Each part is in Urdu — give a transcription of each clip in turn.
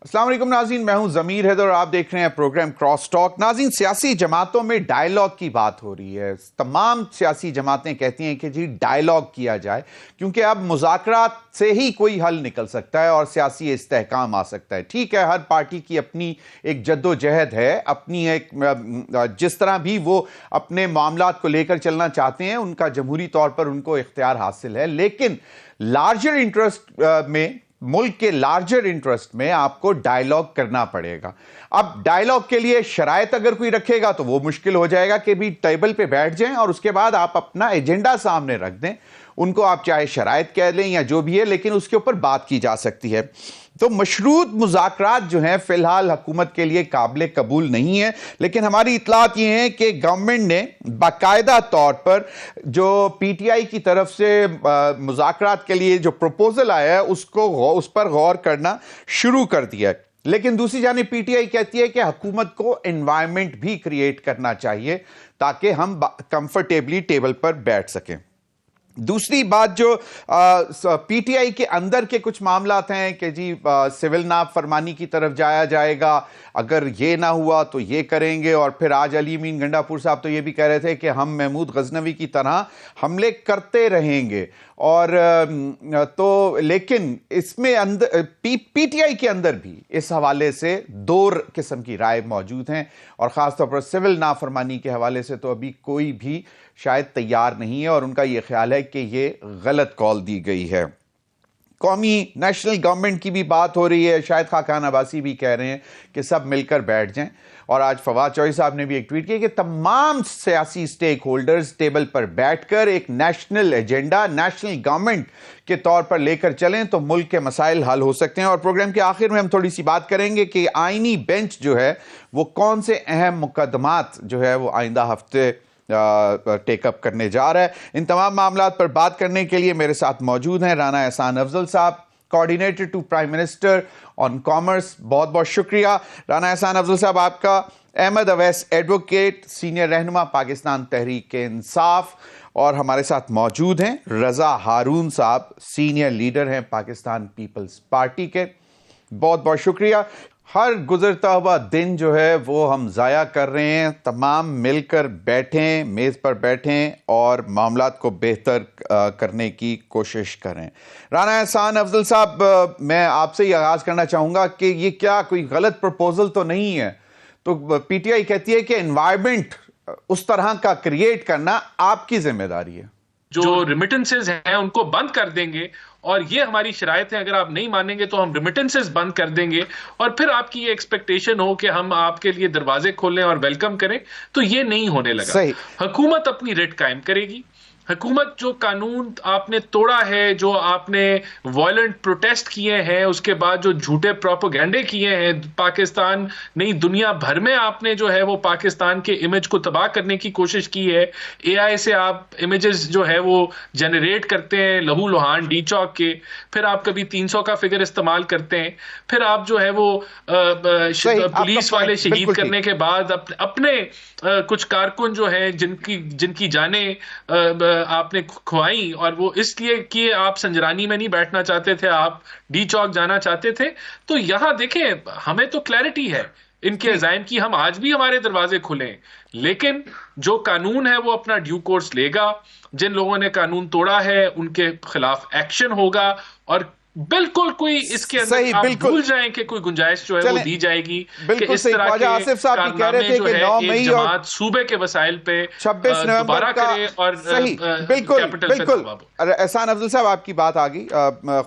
السلام علیکم ناظرین، میں ہوں ضمیر حیدر اور آپ دیکھ رہے ہیں پروگرام کراس ٹاک۔ ناظرین، سیاسی جماعتوں میں ڈائیلاگ کی بات ہو رہی ہے۔ تمام سیاسی جماعتیں کہتی ہیں کہ جی ڈائیلاگ کیا جائے، کیونکہ اب مذاکرات سے ہی کوئی حل نکل سکتا ہے اور سیاسی استحکام آ سکتا ہے۔ ٹھیک ہے، ہر پارٹی کی اپنی ایک جد و جہد ہے، اپنی ایک جس طرح بھی وہ اپنے معاملات کو لے کر چلنا چاہتے ہیں، ان کا جمہوری طور پر ان کو اختیار حاصل ہے، لیکن لارجر انٹرسٹ میں، ملک کے لارجر انٹرسٹ میں آپ کو ڈائیلاگ کرنا پڑے گا۔ اب ڈائیلاگ کے لیے شرائط اگر کوئی رکھے گا تو وہ مشکل ہو جائے گا کہ بھی ٹیبل پہ بیٹھ جائیں اور اس کے بعد آپ اپنا ایجنڈا سامنے رکھ دیں، ان کو آپ چاہے شرائط کہہ لیں یا جو بھی ہے، لیکن اس کے اوپر بات کی جا سکتی ہے۔ تو مشروط مذاکرات جو ہیں فی الحال حکومت کے لیے قابل قبول نہیں ہے، لیکن ہماری اطلاعات یہ ہیں کہ گورنمنٹ نے باقاعدہ طور پر جو پی ٹی آئی کی طرف سے مذاکرات کے لیے جو پروپوزل آیا ہے اس پر غور کرنا شروع کر دیا ہے۔ لیکن دوسری جانب پی ٹی آئی کہتی ہے کہ حکومت کو انوائرمنٹ بھی کریٹ کرنا چاہیے تاکہ ہم کمفرٹیبلی ٹیبل پر بیٹھ سکیں۔ دوسری بات جو پی ٹی آئی کے اندر کے کچھ معاملات ہیں کہ جی سول نافرمانی کی طرف جایا جائے گا، اگر یہ نہ ہوا تو یہ کریں گے، اور پھر آج علی امین گنڈا پور صاحب تو یہ بھی کہہ رہے تھے کہ ہم محمود غزنوی کی طرح حملے کرتے رہیں گے، اور تو لیکن اس میں پی ٹی آئی کے اندر بھی اس حوالے سے دو قسم کی رائے موجود ہیں، اور خاص طور پر سول نافرمانی کے حوالے سے تو ابھی کوئی بھی شاید تیار نہیں ہے، اور ان کا یہ خیال ہے کہ یہ غلط کال دی گئی ہے۔ قومی نیشنل گورنمنٹ کی بھی بات ہو رہی ہے، شاید خاقان عباسی بھی کہہ رہے ہیں کہ سب مل کر بیٹھ جائیں، اور آج فواد چوہدری صاحب نے بھی ایک ٹویٹ کیا کہ تمام سیاسی سٹیک ہولڈرز ٹیبل پر بیٹھ کر ایک نیشنل ایجنڈا نیشنل گورنمنٹ کے طور پر لے کر چلیں تو ملک کے مسائل حل ہو سکتے ہیں۔ اور پروگرام کے آخر میں ہم تھوڑی سی بات کریں گے کہ آئینی بینچ جو ہے وہ کون سے اہم مقدمات جو ہے وہ آئندہ ہفتے ٹیک اپ کرنے جا رہا ہے۔ ان تمام معاملات پر بات کرنے کے لیے میرے ساتھ موجود ہیں رانا احسان افضل صاحب، coordinator to prime minister on commerce. بہت بہت شکریہ رانا احسان افضل صاحب آپ کا۔ احمد اویس ایڈوکیٹ، سینئر رہنما پاکستان تحریک انصاف، اور ہمارے ساتھ موجود ہیں رضا ہارون صاحب، سینئر لیڈر ہیں پاکستان پیپلز پارٹی کے۔ بہت بہت شکریہ۔ ہر گزرتا ہوا دن جو ہے وہ ہم ضائع کر رہے ہیں، تمام مل کر بیٹھیں، میز پر بیٹھیں اور معاملات کو بہتر کرنے کی کوشش کریں۔ رانا احسان افضل صاحب، میں آپ سے یہ آغاز کرنا چاہوں گا کہ یہ کیا کوئی غلط پروپوزل تو نہیں ہے؟ تو پی ٹی آئی کہتی ہے کہ انوائرمنٹ اس طرح کا کریٹ کرنا آپ کی ذمہ داری ہے۔ جو ریمیٹنسز ہیں ان کو بند کر دیں گے، اور یہ ہماری شرائط ہیں، اگر آپ نہیں مانیں گے تو ہم ریمیٹنسز بند کر دیں گے، اور پھر آپ کی یہ ایکسپیکٹیشن ہو کہ ہم آپ کے لیے دروازے کھولیں اور ویلکم کریں، تو یہ نہیں ہونے لگا۔ صحیح۔ حکومت اپنی ریٹ قائم کرے گی۔ حکومت جو قانون آپ نے توڑا ہے، جو آپ نے وائلنٹ پروٹیسٹ کیے ہیں، اس کے بعد جو جھوٹے پروپیگنڈے کیے ہیں پاکستان نہیں دنیا بھر میں، آپ نے جو ہے وہ پاکستان کے امیج کو تباہ کرنے کی کوشش کی ہے۔ اے آئی سے آپ امیجز جو ہے وہ جنریٹ کرتے ہیں، لہو لہان ڈی چوک کے، پھر آپ کبھی 300 کا فگر استعمال کرتے ہیں، پھر آپ جو ہے وہ پولیس والے شہید کرنے کے بعد اپنے کچھ کارکن جو ہیں جن کی جانیں آپ نے کھوائیں، اور وہ اس لیے کہ آپ سنجرانی میں نہیں بیٹھنا چاہتے تھے، آپ ڈی چوک جانا چاہتے تھے۔ تو یہاں دیکھیں، ہمیں تو کلیئرٹی ہے ان کے عزائم کی، ہم آج بھی ہمارے دروازے کھلے ہیں، لیکن جو قانون ہے وہ اپنا ڈیو کورس لے گا۔ جن لوگوں نے قانون توڑا ہے ان کے خلاف ایکشن ہوگا، اور بالکل کوئی اس کے اندر آپ بھول جائیں کہ کوئی گنجائش جو ہے وہ دی جائے گی کہ اس طرح کے کارنامے جو ہے ایک جماعت صوبے کے وسائل پہ 26 نومبر کا کرے اور بالکل احسان افضل صاحب آپ کی بات آ گئی۔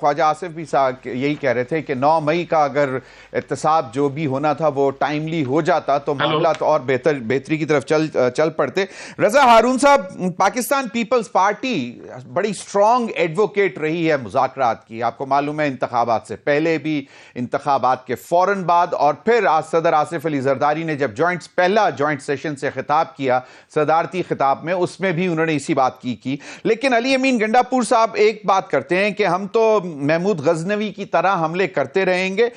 خواجہ آصف بھی یہی کہہ رہے تھے کہ 9 مئی کا اگر احتساب جو بھی ہونا تھا وہ ٹائملی ہو جاتا تو معاملات اور بہتری کی طرف چل پڑتے۔ رضا ہارون صاحب، پاکستان پیپلز پارٹی بڑی اسٹرانگ ایڈوکیٹ رہی ہے مذاکرات کی، آپ کو معلوم ہے انتخابات سے پہلے بھی، انتخابات کے فوراً بعد، اور پھر صدر آصف علی زرداری نے جب پہلا جوائنٹ سیشن سے خطاب کیا صدارتی خطاب میں، اس میں بھی انہوں نے اسی بات کی۔ لیکن علی امین گنڈا پور صاحب ایک بات کرتے ہیں کہ ہم تو محمود غزنوی کی طرح حملے کرتے رہیں گے،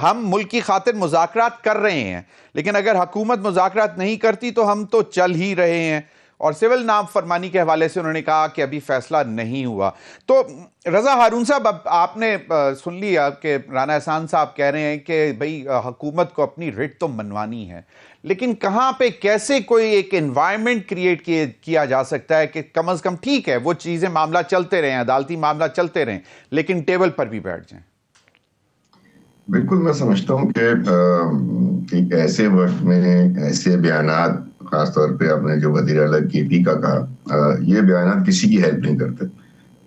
ہم ملک کی خاطر مذاکرات کر رہے ہیں، لیکن اگر حکومت مذاکرات نہیں کرتی تو ہم تو چل ہی رہے ہیں۔ اور سول نافرمانی کے حوالے سے انہوں نے کہا کہ ابھی فیصلہ نہیں ہوا. تو رضا ہارون صاحب، اب آپ نے سن لیا کہ رانا احسان صاحب کہہ رہے ہیں کہ بھئی حکومت کو اپنی رٹ تو منوانی ہے، لیکن کہاں پہ کیسے کوئی ایک انوائرمنٹ کریٹ کیا جا سکتا ہے کہ کم از کم ٹھیک ہے وہ چیزیں معاملہ چلتے رہیں، عدالتی معاملہ چلتے رہیں، لیکن ٹیبل پر بھی بیٹھ جائیں. بالکل میں سمجھتا ہوں کہ ایسے وقت میں ایسے بیانات، خاص طور پہ آپ نے جو وزیر اعلیٰ کے پی کا کہا، یہ بیانات کسی کی ہیلپ نہیں کرتے.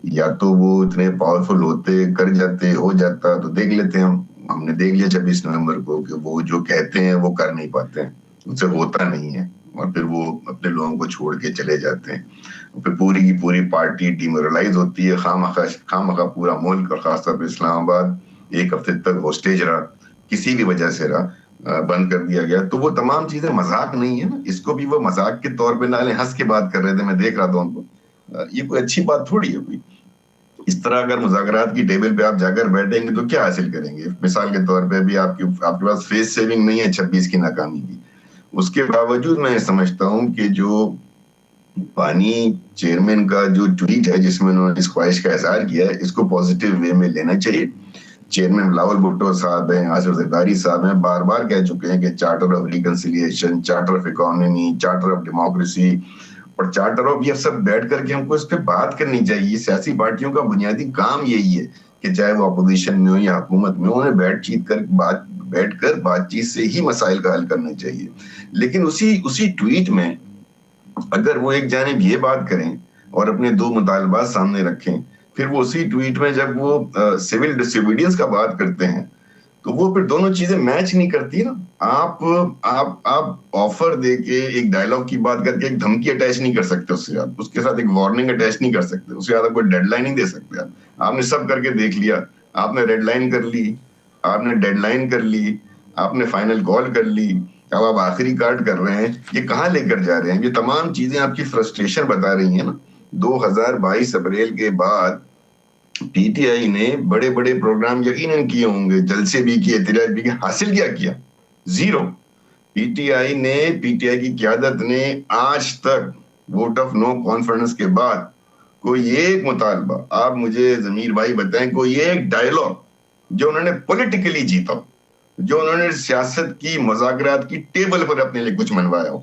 یا تو وہ اتنے پاورفل ہوتے، کر جاتے، ہو جاتا تو دیکھ لیتے ہم نے دیکھ لیا 26 نومبر کو کہ وہ جو کہتے ہیں وہ کر نہیں پاتے ہیں، ان سے ہوتا نہیں ہے، اور پھر وہ اپنے لوگوں کو چھوڑ کے چلے جاتے ہیں. پھر پوری کی پوری پارٹی ڈیمورلائز ہوتی ہے، خواہ پورا ملک اور خاص طور پہ اسلام آباد ایک ہفتے تک ہوسٹیج رہا، کسی بھی وجہ سے رہا، بند کر دیا گیا. تو وہ تمام چیزیں مذاق نہیں ہے نا، اس کو بھی وہ مذاق کے طور پہ نہ لیں، ہنس کے بات کر رہے تھے، میں دیکھ رہا تھا ان کو. یہ کوئی اچھی بات تھوڑی ہے. کوئی اس طرح اگر مذاکرات کی ٹیبل پہ آپ جا کر بیٹھیں گے تو کیا حاصل کریں گے؟ مثال کے طور پہ بھی آپ کے پاس فیس سیونگ نہیں ہے 26 کی ناکامی کی. اس کے باوجود میں سمجھتا ہوں کہ جو پانی چیئرمین کا جو ٹویٹ ہے جس میں انہوں نے اس خواہش کا اظہار کیا ہے، اس کو پازیٹیو وے میں لینا چاہیے. چیئرمین بلاول بھٹو صاحب ہیں، آصف زرداری صاحب ہیں، بار بار کہہ چکے ہیں کہ charter of reconciliation, charter of economy, charter of democracy اور چارٹر آف، یہ سب بیٹھ کر کے ہم کو اس پہ بات کرنی چاہیے. سیاسی پارٹیوں کا بنیادی کام یہی ہے کہ چاہے وہ اپوزیشن میں ہو یا حکومت میں ہو، انہیں بیٹھ کر بات چیت سے ہی مسائل کا حل کرنا چاہیے. لیکن اسی ٹویٹ میں اگر وہ ایک جانب یہ بات کریں اور اپنے دو مطالبات سامنے رکھیں، پھر وہ اسی ٹویٹ میں جب وہ سول ڈسوبیڈینس کا بات کرتے ہیں تو وہ پھر دونوں چیزیں میچ نہیں کرتی نا. آپ آفر دے کے ایک ڈائلاگ کی بات کر کے ایک دھمکی اٹیچ نہیں کر سکتے، اس سے آپ اس کے ساتھ ایک وارننگ اٹیچ نہیں کر سکتے، اس کے ساتھ آپ کوئی ڈیڈ لائن نہیں دے سکتے. آپ نے سب کر کے دیکھ لیا، آپ نے ریڈ لائن کر لی، آپ نے ڈیڈ لائن کر لی، آپ نے فائنل کال کر لی، اب آپ آخری کارڈ کر رہے ہیں. یہ کہاں لے کر جا رہے ہیں؟ یہ تمام چیزیں آپ کی فرسٹریشن بتا رہی ہیں نا. 2022 اپریل کے بعد پی ٹی آئی نے بڑے بڑے پروگرام یقیناً کیے ہوں گے، جلسے بھی کیے، احتجاج بھی کیے، حاصل کیا؟ زیرو. پی ٹی آئی کی قیادت نے آج تک ووٹ آف نو کانفیڈنس کے بعد کوئی ایک مطالبہ، آپ مجھے ضمیر بھائی بتائیں، کوئی ایک ڈائلاگ جو انہوں نے پولیٹیکلی جیتا ہو، جو انہوں نے سیاست کی مذاکرات کی ٹیبل پر اپنے لیے کچھ منوایا ہو.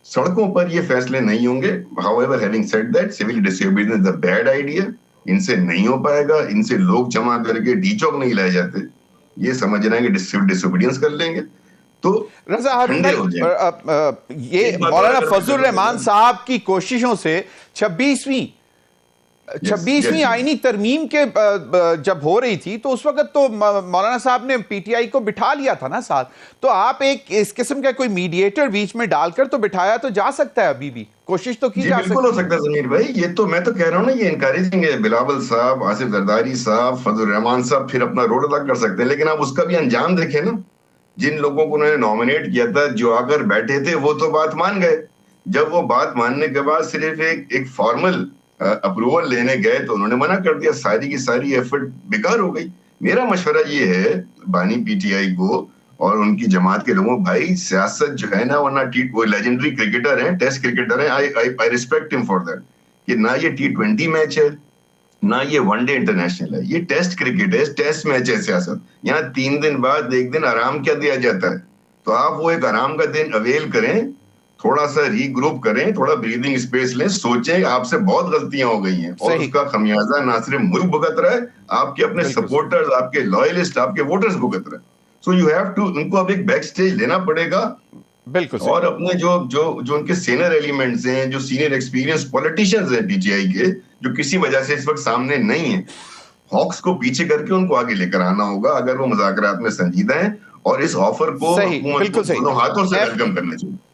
سڑکوں پر یہ فیصلے نہیں ہوں گے. However, having said that, civil disobedience is a bad idea. ان سے نہیں ہو پائے گا، ان سے لوگ جمع کر کے ڈی چوک نہیں لائے جاتے. یہ سمجھ رہے ہیں کہ ڈسوبیڈینس کر لیں گے تو رضا ہارون بھائی، یہ مولانا فضل الرحمان صاحب کی کوششوں سے 26ویں آئینی ترمیم کے جب ہو رہی تھی تو اس وقت تو مولانا صاحب نے پی ٹی آئی کو بٹھا لیا تھا نا ساتھ. تو آپ ایک اس قسم کا کوئی میڈیٹر بیچ میں ڈال کر تو بٹھایا تو جا سکتا ہے، ابھی بھی کوشش تو کی جا سکتی ہے. بالکل ہو سکتا ہے ضمیر بھائی. یہ تو میں تو کہہ رہا ہوں نا، یہ انکریجنگ ہے. بلاول صاحب، آصف زرداری صاحب، فضل الرحمان صاحب پھر اپنا رول ادا کر سکتے ہیں. لیکن آپ اس کا بھی انجام دیکھیں نا. جن لوگوں کو انہوں نے نامنیٹ کیا تھا، جو آ کر بیٹھے تھے، وہ تو بات مان گئے. جب وہ بات ماننے کے بعد صرف ایک فارمل اپروول لینے گئے تو انہوں نے منع کر دیا. ساری کی ساری ایفرٹ بیکار ہو گئی. میرا مشورہ یہ ہے بانی پی ٹی آئی کو اور ان کی جماعت کے لوگوں، بھائی سیاست جو ہے نا، ورنہ وہ لیجنڈری کرکٹر ہیں، ٹیسٹ کرکٹر ہیں، I respect him for that. کہ نہ یہ T20 میچ ہے، نہ یہ ون ڈے انٹرنیشنل ہے، یہ ٹیسٹ کرکٹ ہے، ٹیسٹ میچ ہے. سیاست یہاں 3 دن بعد ایک دن آرام کیا دیا جاتا ہے. تو آپ وہ ایک آرام کا دن اویل کریں، تھوڑا سا ری گروپ کریں، تھوڑا بریدنگ اسپیس لیں، سوچیں آپ سے بہت غلطیاں ہو گئی ہیں اور اس کا خمیازہ نہ صرف ملک بھگت رہا ہے، آپ کے اپنے سپورٹرز، آپ کے لائلسٹ، آپ کے ووٹرز بھگت رہے. سو یو ہیو ٹو، ان کو اب ایک بیک سٹیج لینا پڑے گا. بالکل. اور اپنے جو ان کے سینئر ایلیمنٹس ہیں، جو سینئر ایکسپیرینس پولیٹیشنز ہیں پی ٹی آئی کے، جو کسی وجہ سے اس وقت سامنے نہیں ہیں، ہاکس کو پیچھے کر کے ان کو آگے لے کر آنا ہوگا اگر وہ مذاکرات میں سنجیدہ ہیں، اور اس آفر کو حکومت کو دونوں ہاتھوں سے ویلکم کرنا چاہیے.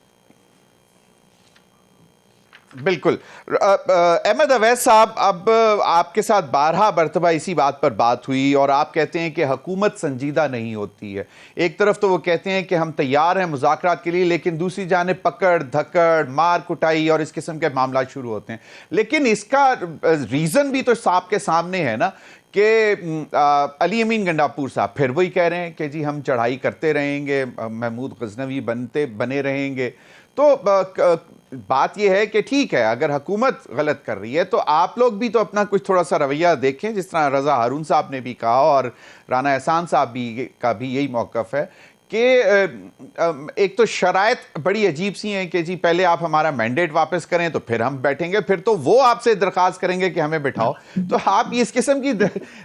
بالکل. احمد اویس صاحب، اب آپ کے ساتھ 12 مرتبہ اسی بات پر بات ہوئی اور آپ کہتے ہیں کہ حکومت سنجیدہ نہیں ہوتی ہے. ایک طرف تو وہ کہتے ہیں کہ ہم تیار ہیں مذاکرات کے لیے، لیکن دوسری جانب پکڑ دھکڑ، مار کٹائی اور اس قسم کے معاملات شروع ہوتے ہیں. لیکن اس کا ریزن بھی تو صاحب کے سامنے ہے نا کہ علی امین گنڈاپور صاحب پھر وہی کہہ رہے ہیں کہ جی ہم چڑھائی کرتے رہیں گے، محمود غزنوی بنے رہیں گے. تو بات یہ ہے کہ ٹھیک ہے اگر حکومت غلط کر رہی ہے تو آپ لوگ بھی تو اپنا کچھ تھوڑا سا رویہ دیکھیں، جس طرح رضا ہارون صاحب نے بھی کہا اور رانا احسان صاحب کا بھی یہی موقف ہے کہ ایک تو شرائط بڑی عجیب سی ہیں کہ جی پہلے آپ ہمارا مینڈیٹ واپس کریں تو پھر ہم بیٹھیں گے، پھر تو وہ آپ سے درخواست کریں گے کہ ہمیں بٹھاؤ. تو آپ اس قسم کی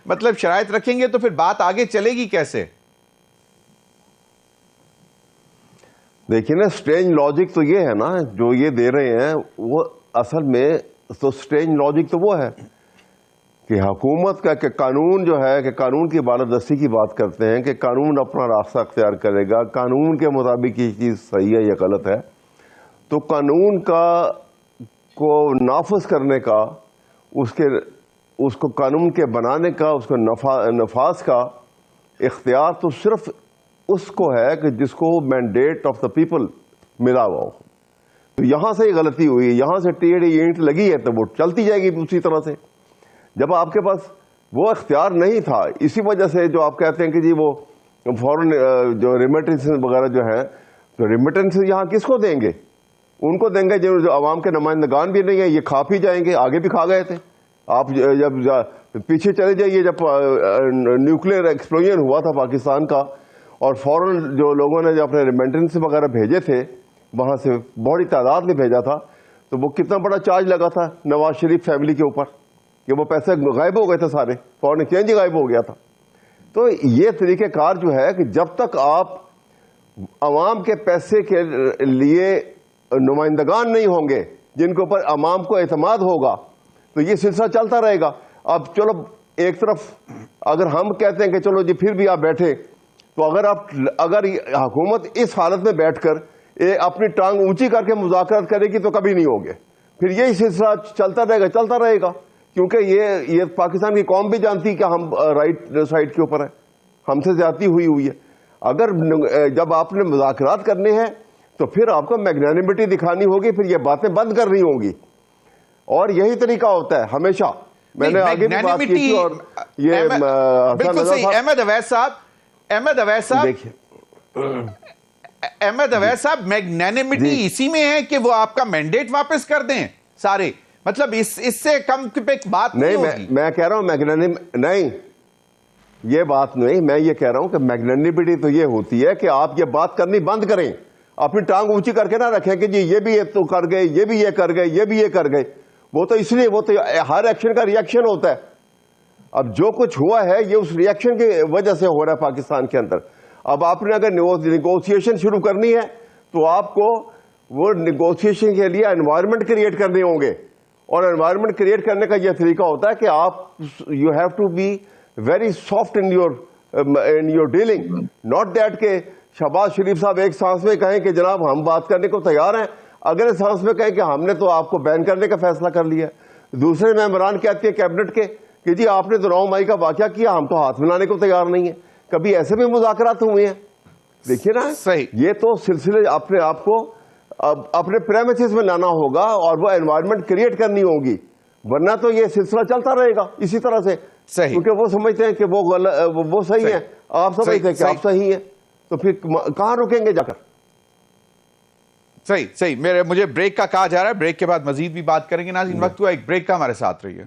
مطلب شرائط رکھیں گے تو پھر بات آگے چلے گی کیسے؟ دیکھیں نا، سٹرینج لاجک تو یہ ہے نا جو یہ دے رہے ہیں، وہ اصل میں تو سٹرینج لاجک تو وہ ہے کہ حکومت کا کہ قانون جو ہے کہ قانون کی بالادستی کی بات کرتے ہیں کہ قانون اپنا راستہ اختیار کرے گا، قانون کے مطابق یہ چیز صحیح ہے یا غلط ہے. تو قانون کو نافذ کرنے کا، اس کو قانون کے بنانے کا، اس کو نفاذ کا اختیار تو صرف اس کو ہے کہ جس کو مینڈیٹ آف دا پیپل ملا ہوا ہو. تو یہاں سے غلطی ہوئی، یہاں سے ٹیڑھی اینٹ لگی ہے تو وہ چلتی جائے گی اسی طرح سے. جب آپ کے پاس وہ اختیار نہیں تھا، اسی وجہ سے جو آپ کہتے ہیں کہ جی وہ فورن جو ریمیٹنس وغیرہ جو ہے، تو ریمیٹنس یہاں کس کو دیں گے؟ ان کو دیں گے جو عوام کے نمائندگان بھی نہیں ہیں. یہ کھا پی جائیں گے، آگے بھی کھا گئے تھے. آپ جب پیچھے چلے جائیے، جب نیوکلیر ایکسپلوژن ہوا تھا پاکستان کا اور فوراً جو لوگوں نے جو اپنے ریمیٹنس وغیرہ بھیجے تھے وہاں سے بڑی تعداد میں بھیجا تھا، تو وہ کتنا بڑا چارج لگا تھا نواز شریف فیملی کے اوپر کہ وہ پیسے غائب ہو گئے تھے، سارے فورن ایکسچینج غائب ہو گیا تھا. تو یہ طریقہ کار جو ہے کہ جب تک آپ عوام کے پیسے کے لیے نمائندگان نہیں ہوں گے جن کے اوپر عوام کو اعتماد ہوگا، تو یہ سلسلہ چلتا رہے گا. اب چلو ایک طرف اگر ہم کہتے ہیں کہ چلو جی پھر بھی آپ بیٹھے، تو اگر حکومت اس حالت میں بیٹھ کر اپنی ٹانگ اونچی کر کے مذاکرات کرے گی تو کبھی نہیں ہوگے. پھر یہی سلسلہ چلتا رہے گا کیونکہ یہ پاکستان کی قوم بھی جانتی کہ ہم رائٹ سائڈ کے اوپر ہیں، ہم سے زیادتی ہوئی ہے. اگر جب آپ نے مذاکرات کرنے ہیں تو پھر آپ کو میگنانیمٹی دکھانی ہوگی، پھر یہ باتیں بند کرنی ہوں گی. اور یہی طریقہ ہوتا ہے ہمیشہ. میں نے آگے بھی بات کی تھی اور یہ بالکل صحیح. احمد اویس صاحب میگنانیمٹی اسی میں ہے کہ وہ آپ کا مینڈیٹ واپس کر دیں سارے، مطلب اس سے کم پہ بات نہیں ہوگی. میں کہہ رہا ہوں نہیں، یہ بات نہیں. میں یہ کہہ رہا ہوں کہ میگنانیمٹی تو یہ ہوتی ہے کہ آپ یہ بات کرنی بند کریں، اپنی ٹانگ اونچی کر کے نہ رکھیں کہ جی یہ بھی یہ تو کر گئے، یہ بھی یہ کر گئے، یہ بھی یہ کر گئے. وہ تو اس لیے وہ تو ہر ایکشن کا ریئیکشن ہوتا ہے. اب جو کچھ ہوا ہے یہ اس ریئیکشن کی وجہ سے ہو رہا ہے پاکستان کے اندر. اب آپ نے اگر نیگوسیشن شروع کرنی ہے تو آپ کو وہ نیگوسیشن کے لیے انوائرمنٹ کریٹ کرنے ہوں گے. اور انوائرمنٹ کریٹ کرنے کا یہ طریقہ ہوتا ہے کہ آپ you have to be very soft in your dealing. Not that کہ شہباز شریف صاحب ایک سانس میں کہیں کہ جناب ہم بات کرنے کو تیار ہیں، اگلے سانس میں کہیں کہ ہم نے تو آپ کو بین کرنے کا فیصلہ کر لیا. دوسرے ممبران کہتے ہیں کیبنٹ کے کہ جی آپ نے تو 9 مئی کا واقعہ کیا، ہم تو ہاتھ ملانے کو تیار نہیں ہیں. کبھی ایسے بھی مذاکرات ہوئے ہیں. دیکھیے نا، یہ تو سلسلے اپنے آپ کو اپنے پریمیسز میں لانا ہوگا اور وہ انوائرمنٹ کریٹ کرنی ہوگی، ورنہ تو یہ سلسلہ چلتا رہے گا اسی طرح سے. کیونکہ وہ سمجھتے ہیں کہ وہ صحیح ہیں، آپ سمجھتے ہیں کہ آپ صحیح ہیں، تو پھر کہاں رکیں گے جا کر؟ صحیح. مجھے بریک کا کہا جا رہا ہے، بریک کے بعد مزید بھی بات کریں گے. ناظرین وقت ہوا ایک بریک کا، ہمارے ساتھ رہیے.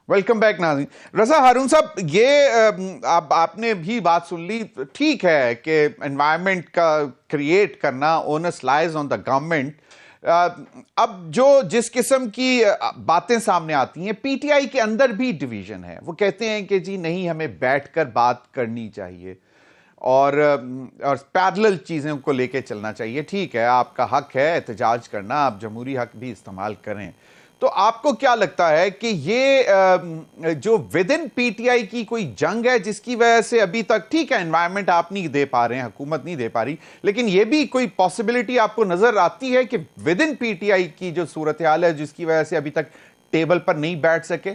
ویلکم بیک ناظرین. رضا ہارون صاحب، یہ آپ نے بھی بات سن لی. ٹھیک ہے کہ انوائرمنٹ کا کریٹ کرنا اونس لائز آن دا گورنمنٹ. اب جس قسم کی باتیں سامنے آتی ہیں، پی ٹی آئی کے اندر بھی ڈویژن ہے. وہ کہتے ہیں کہ جی نہیں، ہمیں بیٹھ کر بات کرنی چاہیے اور پیرلل چیزوں کو لے کے چلنا چاہیے. ٹھیک ہے، آپ کا حق ہے احتجاج کرنا، آپ جمہوری حق بھی استعمال کریں. تو آپ کو کیا لگتا ہے کہ یہ جو with in P T I کی کوئی جنگ ہے جس کی وجہ سے ابھی تک، ٹھیک ہے انوائرمنٹ آپ نہیں دے پا رہے ہیں، حکومت نہیں دے پا رہی، لیکن یہ بھی کوئی پاسبلٹی آپ کو نظر آتی ہے کہ with in P T I کی جو صورتحال ہے جس کی وجہ سے ابھی تک ٹیبل پر نہیں بیٹھ سکے؟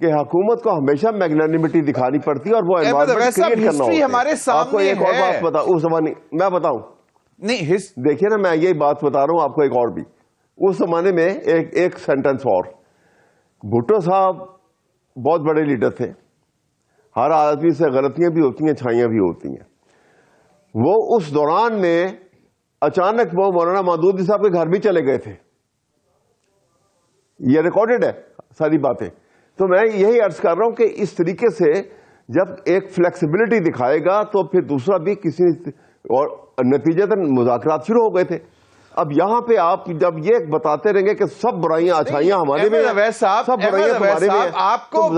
کہ حکومت کو ہمیشہ میگنانیمٹی دکھانی پڑتی ہے اور وہ انوائرمنٹ کریٹ کرنا ہوتا ہے. ہمارے آپ کو ایک اور بات بتاؤں، اس زمانے میں بتاؤں نہیں دیکھیے نا، میں یہی بات بتا رہا ہوں آپ کو ایک اور بھی. اس زمانے میں ایک سینٹنس اور، بھٹو صاحب بہت بڑے لیڈر تھے، ہر آدمی سے غلطیاں بھی ہوتی ہیں، چھائیاں بھی ہوتی ہیں. وہ اس دوران میں اچانک وہ مولانا مودودی صاحب کے گھر بھی چلے گئے تھے. یہ ریکارڈڈ ہے ساری باتیں. تو میں یہی عرض کر رہا ہوں کہ اس طریقے سے جب ایک فلیکسیبلٹی دکھائے گا تو پھر دوسرا بھی کسی اور نتیجتاً مذاکرات شروع ہو گئے تھے. اب یہاں پہ آپ جب یہ بتاتے رہیں گے کہ سب برائیاں اچھائیاں ہمارے میں ہیں، سب برائیاں تمہارے میں ہیں، آپ کو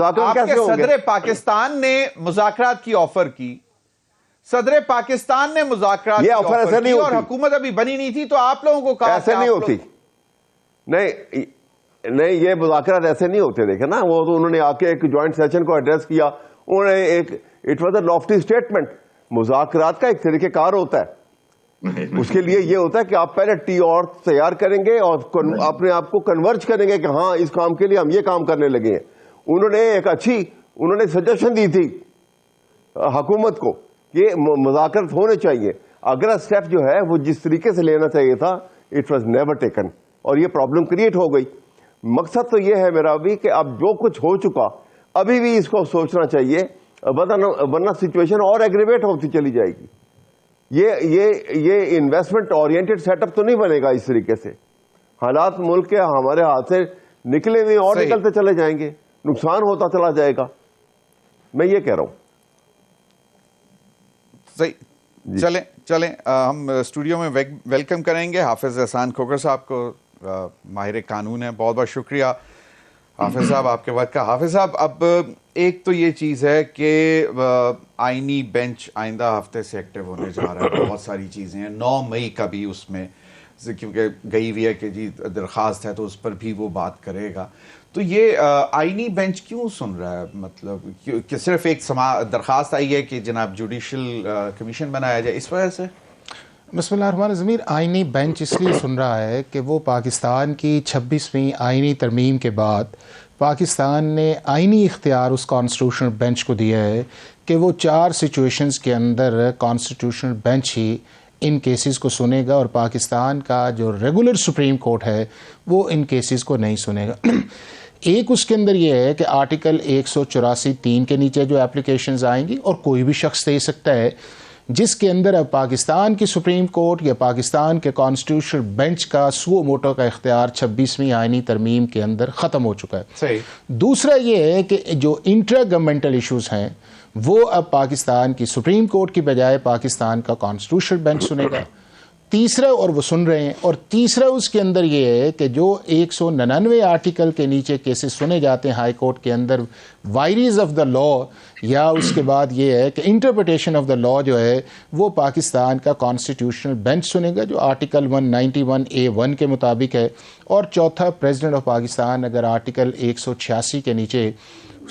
صدر پاکستان نے مذاکرات کی آفر کی، صدر پاکستان نے مذاکرات کی آفر کی اور حکومت ابھی بنی نہیں تھی، تو آپ لوگوں کو کہا ایسے نہیں ہوتی. نہیں یہ مذاکرات ایسے نہیں ہوتے. دیکھیں نا، وہ تو انہوں نے آ کے ایک جوائنٹ سیشن کو ایڈریس کیا، انہوں نے ایک it was a lofty statement. مذاکرات کا ایک طریقہ کار ہوتا ہے. اس کے لیے یہ ہوتا ہے کہ آپ پہلے ٹی اور تیار کریں گے اور اپنے آپ کو کنورج کریں گے کہ ہاں اس کام کے لیے ہم یہ کام کرنے لگے ہیں. انہوں نے ایک انہوں نے سجیشن دی تھی حکومت کو کہ مذاکرات ہونے چاہیے. اگلا اسٹیپ جو ہے وہ جس طریقے سے لینا چاہیے تھا، اٹ واز نیور ٹیکن، اور یہ پرابلم کریٹ ہو گئی. مقصد تو یہ ہے میرا بھی کہ اب جو کچھ ہو چکا ابھی بھی اس کو سوچنا چاہیے، ورنہ سچویشن اور ایگریویٹ ہوتی چلی جائے گی. یہ انویسٹمنٹ اورینٹڈ سیٹ اپ تو نہیں بنے گا اس طریقے سے. حالات ملک کے ہمارے ہاتھ سے نکلے ہوئے اور نکلتے چلے جائیں گے، نقصان ہوتا چلا جائے گا. میں یہ کہہ رہا ہوں. صحیح، چلیں ہم اسٹوڈیو میں ویلکم کریں گے حافظ احسان کھوکھر صاحب کو. ماہر قانون ہے، بہت بہت شکریہ حافظ صاحب آپ کے وقت کا. حافظ صاحب، اب ایک تو یہ چیز ہے کہ آئینی بینچ آئندہ ہفتے سے ایکٹیو ہونے جا رہا ہے، بہت ساری چیزیں ہیں. 9 مئی کا بھی اس میں کیونکہ گئی ہوئی ہے کہ جی درخواست ہے تو اس پر بھی وہ بات کرے گا. تو یہ آئینی بینچ کیوں سن رہا ہے؟ مطلب کہ صرف ایک درخواست آئی ہے کہ جناب جوڈیشل کمیشن بنایا جائے، اس وجہ سے؟ بسم اللہ الرحمن الرحیم. آئینی بینچ اس لیے سن رہا ہے کہ وہ پاکستان کی 26ویں آئینی ترمیم کے بعد پاکستان نے آئینی اختیار اس کانسٹیٹیوشنل بینچ کو دیا ہے کہ وہ 4 سچویشنز کے اندر کانسٹیٹیوشنل بینچ ہی ان کیسز کو سنے گا، اور پاکستان کا جو ریگولر سپریم کورٹ ہے وہ ان کیسز کو نہیں سنے گا. ایک اس کے اندر یہ ہے کہ آرٹیکل 184(3) کے نیچے جو اپلیکیشنز آئیں گی، اور کوئی بھی شخص دے سکتا ہے، جس کے اندر اب پاکستان کی سپریم کورٹ یا پاکستان کے کانسٹیٹیوشنل بینچ کا سو موٹو کا اختیار 26ویں آئینی ترمیم کے اندر ختم ہو چکا ہے. صحیح. دوسرا یہ ہے کہ جو انٹرا گورنمنٹل ایشوز ہیں وہ اب پاکستان کی سپریم کورٹ کی بجائے پاکستان کا کانسٹیٹیوشنل بینچ سنے گا. تیسرا، اور وہ سن رہے ہیں، اور تیسرا اس کے اندر یہ ہے کہ جو 199 آرٹیکل کے نیچے کیسز سنے جاتے ہیں ہائی کورٹ کے اندر، وائریز آف دا لا، یا اس کے بعد یہ ہے کہ انٹرپریٹیشن آف دا لا جو ہے وہ پاکستان کا کانسٹیٹیوشنل بینچ سنے گا، جو آرٹیکل 191(a)(1) کے مطابق ہے. اور چوتھا، پریزیڈنٹ آف پاکستان اگر آرٹیکل 186 کے نیچے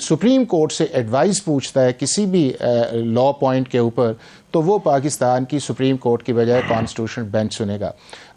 سپریم کورٹ سے ایڈوائز پوچھتا ہے کسی بھی لا پوائنٹ کے اوپر، تو وہ پاکستان کی سپریم کورٹ کی بجائے کانسٹیٹیوشنل بینچ سنے گا.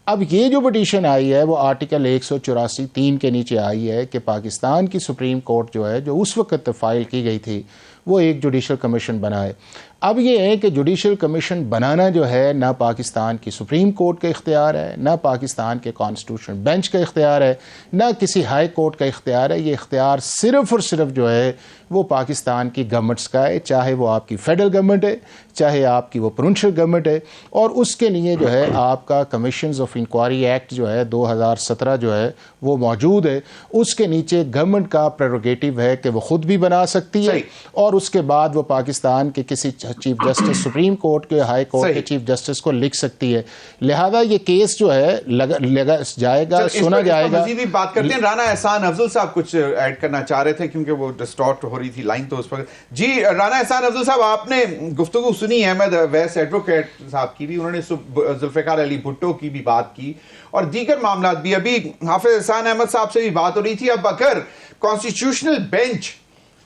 اب یہ جو پٹیشن آئی ہے وہ آرٹیکل 184(3) کے نیچے آئی ہے کہ پاکستان کی سپریم کورٹ جو ہے، جو اس وقت فائل کی گئی تھی، وہ ایک جوڈیشل کمیشن بنائے. اب یہ ہے کہ جوڈیشل کمیشن بنانا جو ہے نہ پاکستان کی سپریم کورٹ کا اختیار ہے، نہ پاکستان کے کانسٹیٹیوشنل بینچ کا اختیار ہے، نہ کسی ہائی کورٹ کا اختیار ہے. یہ اختیار صرف اور صرف جو ہے وہ پاکستان کی گورنمنٹس کا ہے، چاہے وہ آپ کی فیڈرل گورنمنٹ ہے، چاہے آپ کی وہ پروونشل گورنمنٹ ہے. اور اس کے لیے جو ہے آپ کا کمیشنز آف انکوائری ایکٹ جو ہے 2017 جو ہے وہ موجود ہے. اس کے نیچے گورنمنٹ کا پریروگیٹو ہے کہ وہ خود بھی بنا سکتی ہے، اور اس کے بعد وہ پاکستان کے کسی چیف جسٹس، سپریم کورٹ کے، ہائی کورٹ کے چیف جسٹس کو لکھ سکتی ہے. لہذا یہ کیس جو ہے لگا جائے گا، سنا جائے گا. مزید بات کرتے ہیں. رانا احسان افضل صاحب کچھ ایڈ کرنا چاہ رہے تھے کیونکہ وہ ڈسٹارٹ ہو رہی تھی لائن، تو اس پر جی رانا احسان افضل صاحب، آپ نے گفتگو سنی احمد ویس ایڈوکیٹ صاحب کی بھی، انہوں نے ذوالفقار علی بھٹو کی بھی بات کی اور دیگر معاملات بھی. ابھی حافظ احسان احمد صاحب سے بھی بات ہو رہی تھی. اب اگر کانسٹیٹیوشنل بینچ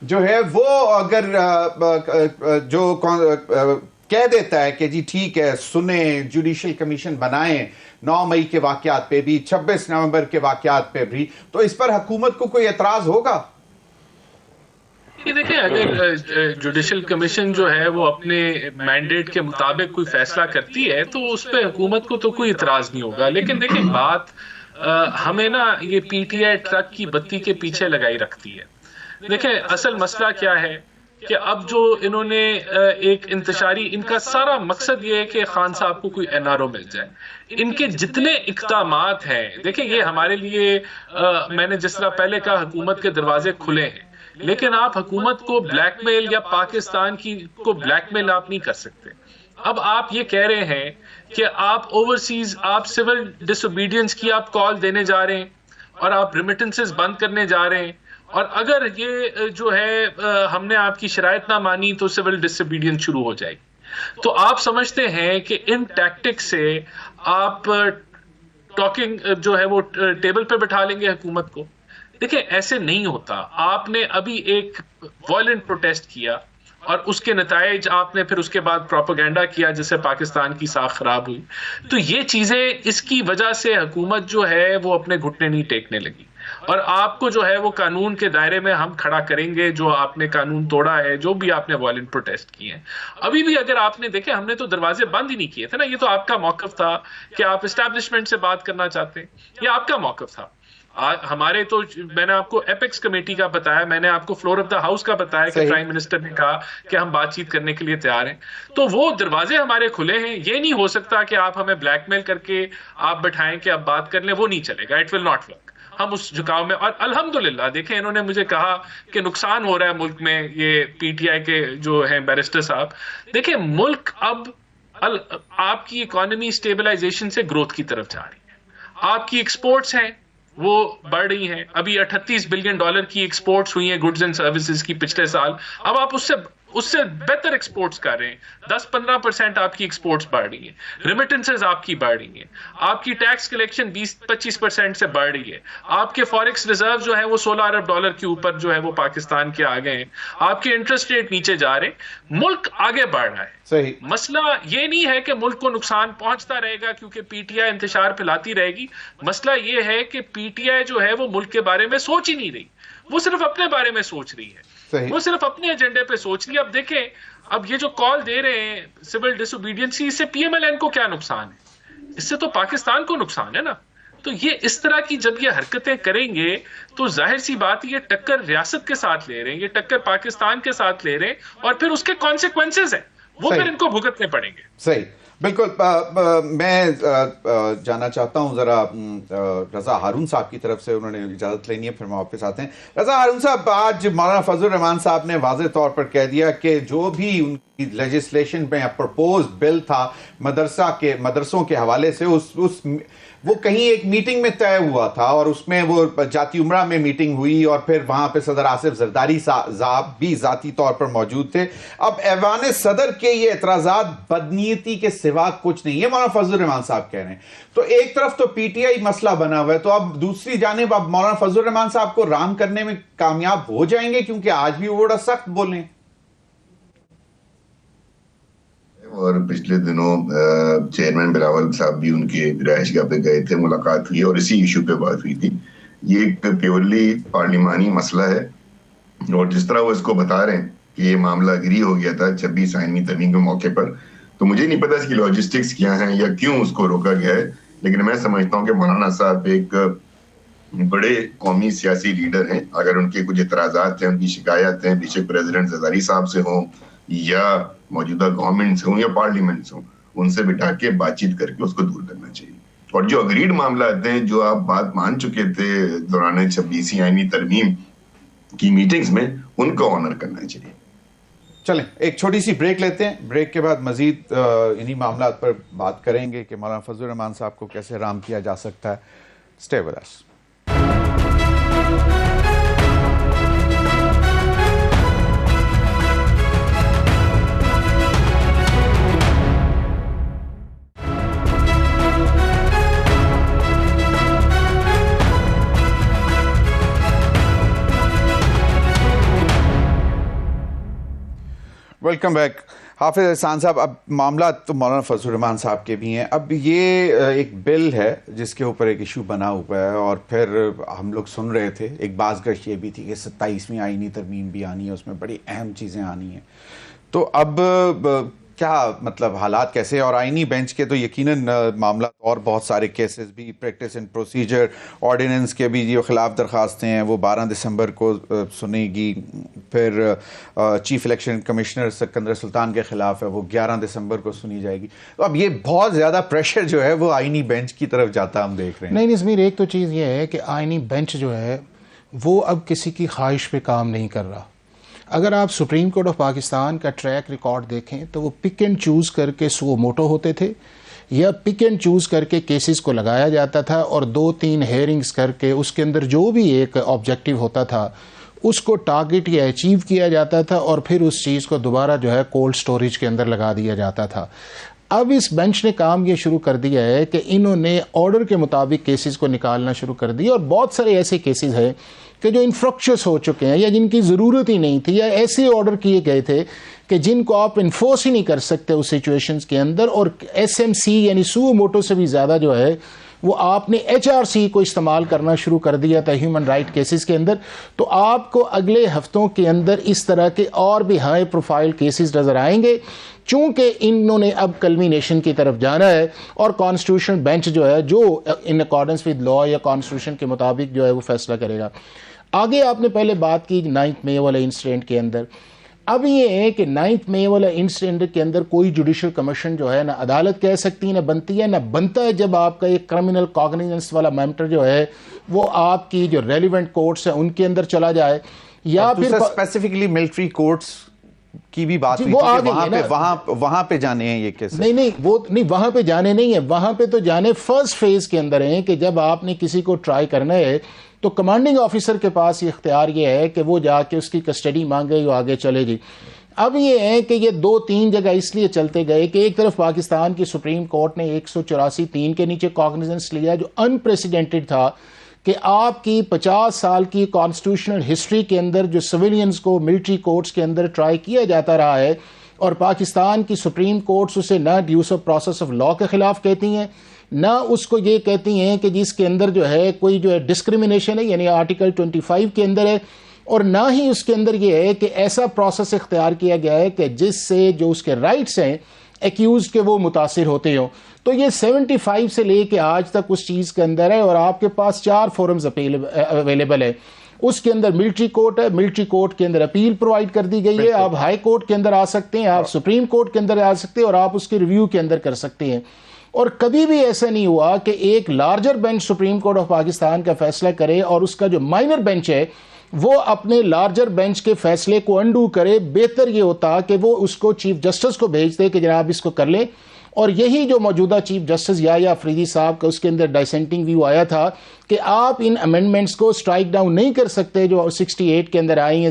جو ہے وہ اگر جو کہہ دیتا ہے کہ جی ٹھیک ہے سنیں، جوڈیشل کمیشن بنائیں 9 مئی کے واقعات پہ بھی، 26 نومبر کے واقعات پہ بھی، تو اس پر حکومت کو کوئی اعتراض ہوگا؟ یہ دیکھیں اگر جوڈیشل کمیشن جو ہے وہ اپنے مینڈیٹ کے مطابق کوئی فیصلہ کرتی ہے تو اس پہ حکومت کو تو کوئی اعتراض نہیں ہوگا، لیکن دیکھیں بات ہمیں نا یہ پی ٹی آئی ٹرک کی بتی کے پیچھے لگائی رکھتی ہے۔ دیکھیں اصل مسئلہ کیا ہے کہ اب جو انہوں نے ایک انتشاری، ان کا سارا مقصد یہ ہے کہ خان صاحب کو کوئی این آر او مل جائے۔ ان کے جتنے اقدامات ہیں، دیکھیں یہ ہمارے لیے میں نے جس طرح پہلے کہا حکومت کے دروازے کھلے ہیں، لیکن آپ حکومت کو بلیک میل یا پاکستان کی کو بلیک میل آپ نہیں کر سکتے۔ اب آپ یہ کہہ رہے ہیں کہ آپ اوورسیز، آپ سول ڈس اوبیڈینس کی آپ کال دینے جا رہے ہیں اور آپ ریمیٹنسز بند کرنے جا رہے ہیں، اور اگر یہ جو ہے ہم نے آپ کی شرائط نہ مانی تو سول ڈس اوبیڈینس شروع ہو جائے گی۔ تو آپ سمجھتے ہیں کہ ان ٹیکٹک سے آپ ٹاکنگ جو ہے وہ ٹیبل پہ بٹھا لیں گے حکومت کو؟ دیکھیں ایسے نہیں ہوتا۔ آپ نے ابھی ایک وائلنٹ پروٹیسٹ کیا اور اس کے نتائج آپ نے پھر اس کے بعد پروپیگنڈا کیا جس سے پاکستان کی ساکھ خراب ہوئی۔ تو یہ چیزیں، اس کی وجہ سے حکومت جو ہے وہ اپنے گھٹنے نہیں ٹیکنے لگی، اور آپ کو جو ہے وہ قانون کے دائرے میں ہم کھڑا کریں گے جو آپ نے قانون توڑا ہے، جو بھی آپ نے وائلنٹ پروٹیسٹ کیے ہیں۔ ابھی بھی اگر آپ نے دیکھے، ہم نے تو دروازے بند ہی نہیں کیے تھے نا، یہ تو آپ کا موقف تھا کہ آپ اسٹیبلشمنٹ سے بات کرنا چاہتے ہیں، یہ آپ کا موقف تھا۔ ہمارے تو میں نے آپ کو ایپیکس کمیٹی کا بتایا، میں نے آپ کو فلور آف دا ہاؤس کا بتایا کہ پرائم منسٹر نے کہا کہ ہم بات چیت کرنے کے لیے تیار ہیں، تو وہ دروازے ہمارے کھلے ہیں۔ یہ نہیں ہو سکتا کہ آپ ہمیں بلیک میل کر کے آپ بٹھائیں کہ اب بات کر لیں، وہ نہیں چلے گا، اٹ ول ناٹ ورک۔ ہم اس جھکاؤ میں، اور الحمدللہ دیکھیں انہوں نے مجھے کہا کہ نقصان ہو رہا ہے ملک میں، یہ پی ٹی آئی کے جو ہیں بیرسٹر صاحب، دیکھیں ملک اب آپ کی اکانومی اسٹیبلائزیشن سے گروتھ کی طرف جا رہی ہے، آپ کی ایکسپورٹس ہیں وہ بڑھ رہی ہیں، ابھی $38 بلین کی ایکسپورٹس ہوئی ہیں گڈز اینڈ سروسز کی پچھلے سال، اب آپ اس سے بہتر ایکسپورٹس کر رہے ہیں، 10-15% آپ کی ایکسپورٹس بڑھ رہی ہیں، ریمیٹنسز آپ کی بڑھ رہی ہیں، آپ کی ٹیکس کلیکشن 20-25% سے بڑھ رہی ہے، آپ کے فوریکس ریزرو جو ہیں وہ $16 ارب کے اوپر جو ہے وہ پاکستان کے آ گئے ہیں، آپ کے انٹرسٹ ریٹ نیچے جا رہے ہیں، ملک آگے بڑھ رہا ہے۔ صحیح۔ مسئلہ یہ نہیں ہے کہ ملک کو نقصان پہنچتا رہے گا کیونکہ پی ٹی آئی انتشار پھیلاتی رہے گی، مسئلہ یہ ہے کہ پی ٹی آئی جو ہے وہ ملک کے بارے میں سوچ ہی نہیں رہی، وہ صرف اپنے بارے میں سوچ رہی ہے، وہ صرف اپنے ایجنڈے پہ سوچ رہی ہے۔ اب دیکھیں، اب یہ جو کال دے رہے ہیں سول ڈس اوبیڈینسی، اس سے پی ایم ایل این کو کیا نقصان ہے؟ اس سے تو پاکستان کو نقصان ہے نا۔ تو یہ اس طرح کی جب یہ حرکتیں کریں گے تو ظاہر سی بات یہ ٹکر ریاست کے ساتھ لے رہے ہیں، یہ ٹکر پاکستان کے ساتھ لے رہے ہیں، اور پھر اس کے کانسیکوینسز ہیں، وہ پھر ان کو بھگتنے پڑیں گے۔ صحیح، بالکل۔ میں جانا چاہتا ہوں ذرا رضا ہارون صاحب کی طرف سے، انہوں نے اجازت لینی ہے، پھر ہم واپس آتے ہیں۔ رضا ہارون صاحب، آج مولانا فضل الرحمان صاحب نے واضح طور پر کہہ دیا کہ جو بھی ان کی لیجسلیشن میں پرپوز بل تھا مدرسوں کے حوالے سے، وہ کہیں ایک میٹنگ میں طے ہوا تھا، اور اس میں وہ جاتی عمرہ میں میٹنگ ہوئی، اور پھر وہاں پہ صدر آصف زرداری صاحب بھی ذاتی طور پر موجود تھے۔ اب ایوان صدر کے یہ اعتراضات بدنیتی کے سوا کچھ نہیں، یہ مولانا فضل الرحمان صاحب کہہ رہے ہیں۔ تو ایک طرف تو پی ٹی آئی مسئلہ بنا ہوا ہے، تو اب دوسری جانب اب مولانا فضل الرحمان صاحب کو رام کرنے میں کامیاب ہو جائیں گے، کیونکہ آج بھی وہ بڑا سخت بولیں۔ اور پچھلے دنوں چیئرمین بلاول صاحب بھی ان کے رہائش گاہ پہ گئے تھے، ملاقات ہوئی اور اسی ایشو پہ بات ہوئی تھی۔ یہ ایک پیورلی پارلیمانی مسئلہ ہے، اور جس طرح وہ اس کو بتا رہے ہیں کہ یہ معاملہ اگری ہو گیا تھا 26 آئینی ترمیم کے موقع پر، تو مجھے نہیں پتا اس کی لاجسٹکس کیا ہیں یا کیوں اس کو روکا گیا ہے، لیکن میں سمجھتا ہوں کہ مولانا صاحب ایک بڑے قومی سیاسی لیڈر ہیں۔ اگر ان کے کچھ اعتراضات ہیں، ان کی شکایات ہیں، بیشک پریزیڈنٹ زرداری صاحب سے ہوں یا موجودہ گورنمنٹس ہوں یا پارلیمنٹس ہوں، ان سے بٹھا کے بات چیت کر کے اس کو دور کرنا چاہیے۔ اور جو اگریڈ معاملات ہیں، جو آپ بات مان چکے تھے دوران 26 آئینی ترمیم کی میٹنگز میں، ان کو آنر کرنا چاہیے۔ چلیں ایک چھوٹی سی بریک لیتے ہیں، بریک کے بعد مزید انہی معاملات پر بات کریں گے کہ مولانا فضل الرحمان صاحب کو کیسے رام کیا جا سکتا ہے۔ Stay with us. Welcome back. Hafiz Ehsan صاحب، اب معاملات تو مولانا فضل الرحمان صاحب کے بھی ہیں. اب یہ ایک بل ہے جس کے اوپر ایک ایشو بنا ہوا ہے، اور پھر ہم لوگ سن رہے تھے ایک بازگشت یہ بھی تھی کہ 27ویں آئینی ترمیم بھی آنی ہے، اس میں بڑی اہم چیزیں آنی ہیں. تو اب کیا مطلب حالات کیسے؟ اور آئینی بینچ کے تو یقیناً معاملات اور بہت سارے کیسز بھی، پریکٹس اینڈ پروسیجر آرڈیننس کے بھی جو خلاف درخواستیں ہیں وہ 12 دسمبر کو سنے گی. پھر چیف الیکشن کمشنر سکندر سلطان کے خلاف ہے، وہ 11 دسمبر کو سنی جائے گی. تو اب یہ بہت زیادہ پریشر جو ہے وہ آئینی بینچ کی طرف جاتا ہم دیکھ رہے ہیں. نہیں نظمیر، ایک تو چیز یہ ہے کہ آئینی بینچ جو ہے وہ اب کسی کی خواہش پہ کام نہیں کر رہا. اگر آپ سپریم کورٹ آف پاکستان کا ٹریک ریکارڈ دیکھیں تو وہ پک اینڈ چوز کر کے سو موٹو ہوتے تھے، یا پک اینڈ چوز کر کے کیسز کو لگایا جاتا تھا اور 2-3 ہیئرنگز کر کے اس کے اندر جو بھی ایک آبجیکٹیو ہوتا تھا اس کو ٹارگٹ یا اچیو کیا جاتا تھا، اور پھر اس چیز کو دوبارہ جو ہے کولڈ سٹوریج کے اندر لگا دیا جاتا تھا. اب اس بینچ نے کام یہ شروع کر دیا ہے کہ انہوں نے آرڈر کے مطابق کیسز کو نکالنا شروع کر دیا، اور بہت سارے ایسے کیسز ہیں کہ جو انفرکچس ہو چکے ہیں یا جن کی ضرورت ہی نہیں تھی، یا ایسے آرڈر کیے گئے تھے کہ جن کو آپ انفورس ہی نہیں کر سکتے اس سچویشنز کے اندر. اور ایس ایم سی یعنی سو موٹو سے بھی زیادہ جو ہے وہ آپ نے ایچ آر سی کو استعمال کرنا شروع کر دیا تھا ہیومن رائٹ کیسز کے اندر. تو آپ کو اگلے ہفتوں کے اندر اس طرح کے اور بھی ہائی پروفائل کیسز نظر آئیں گے، چونکہ انہوں نے اب کلمینیشن کی طرف جانا ہے، اور کانسٹیٹیوشن بینچ جو ہے جو ان اکارڈنس ود لا یا کانسٹیٹیوشن کے مطابق جو ہے وہ فیصلہ کرے گا. آگے آپ نے پہلے بات کی 9 مئی والے انسیڈنٹ کے اندر. اب یہ ہے کہ 9 مئی والا انسیڈنٹ کے اندر کوئی جوڈیشل کمیشن جو ہے نہ عدالت کہہ سکتی نہ بنتی ہے، نہ بنتا ہے جب آپ کا ایک کرمنل کاگنیزنس والا میٹر جو ہے وہ آپ کی جو ریلیونٹ کورٹس ہیں ان کے اندر چلا جائے، یا پھر اسپیسیفکلی ملٹری کورٹس کی بھی بات ہوئی تھی کہ وہاں پہ جانے ہیں یہ کیسے. نہیں وہ نہیں، وہاں پہ جانے نہیں ہے، وہاں پہ تو جانے فرسٹ فیز کے اندر ہیں کہ جب آپ نے کسی کو ٹرائی کرنا ہے تو کمانڈنگ آفیسر کے پاس یہ اختیار یہ ہے کہ وہ جا کے اس کی کسٹڈی مانگے یا آگے چلے جی. اب یہ ہے کہ یہ 2-3 جگہ اس لیے چلتے گئے کہ ایک طرف پاکستان کی سپریم کورٹ نے 184(3) کے نیچے کاگنیزنس لیا جو انپریسیڈنٹڈ تھا کہ آپ کی 50 سال کی کانسٹیٹیوشنل ہسٹری کے اندر جو سویلینز کو ملٹری کورٹس کے اندر ٹرائی کیا جاتا رہا ہے، اور پاکستان کی سپریم کورٹس اسے نہ due of process of law کے خلاف کہتی ہیں، نہ اس کو یہ کہتی ہیں کہ جس کے اندر جو ہے کوئی جو ہے ڈسکریمنیشن ہے یعنی آرٹیکل 25 کے اندر ہے، اور نہ ہی اس کے اندر یہ ہے کہ ایسا پروسیس اختیار کیا گیا ہے کہ جس سے جو اس کے رائٹس ہیں ایکیوزڈ کے وہ متاثر ہوتے ہوں. تو یہ 75 سے لے کے آج تک اس چیز کے اندر ہے، اور آپ کے پاس 4 فورمز اویلیبل ہے. اس کے اندر ملٹری کورٹ ہے، ملٹری کورٹ کے اندر اپیل پرووائڈ کر دی گئی ہے، آپ ہائی کورٹ کے اندر آ سکتے ہیں، آپ سپریم کورٹ کے اندر آ سکتے ہیں، اور آپ اس کے ریویو کے اندر کر سکتے ہیں. اور کبھی بھی ایسا نہیں ہوا کہ ایک larger bench supreme court of Pakistan کا فیصلہ کرے اور اس کا جو مائنر بینچ ہے وہ اپنے لارجر بینچ کے فیصلے کو انڈو کرے. بہتر یہ ہوتا کہ وہ اس کو چیف جسٹس کو بھیج دے کہ جناب اس کو کر لیں. اور یہی جو موجودہ چیف جسٹس یا افریدی صاحب کا اس کے اندر ڈائسینٹنگ ویو آیا تھا کہ آپ ان امینڈمنٹس کو سٹرائک ڈاؤن نہیں کر سکتے جو 68 کے اندر آئی ہیں،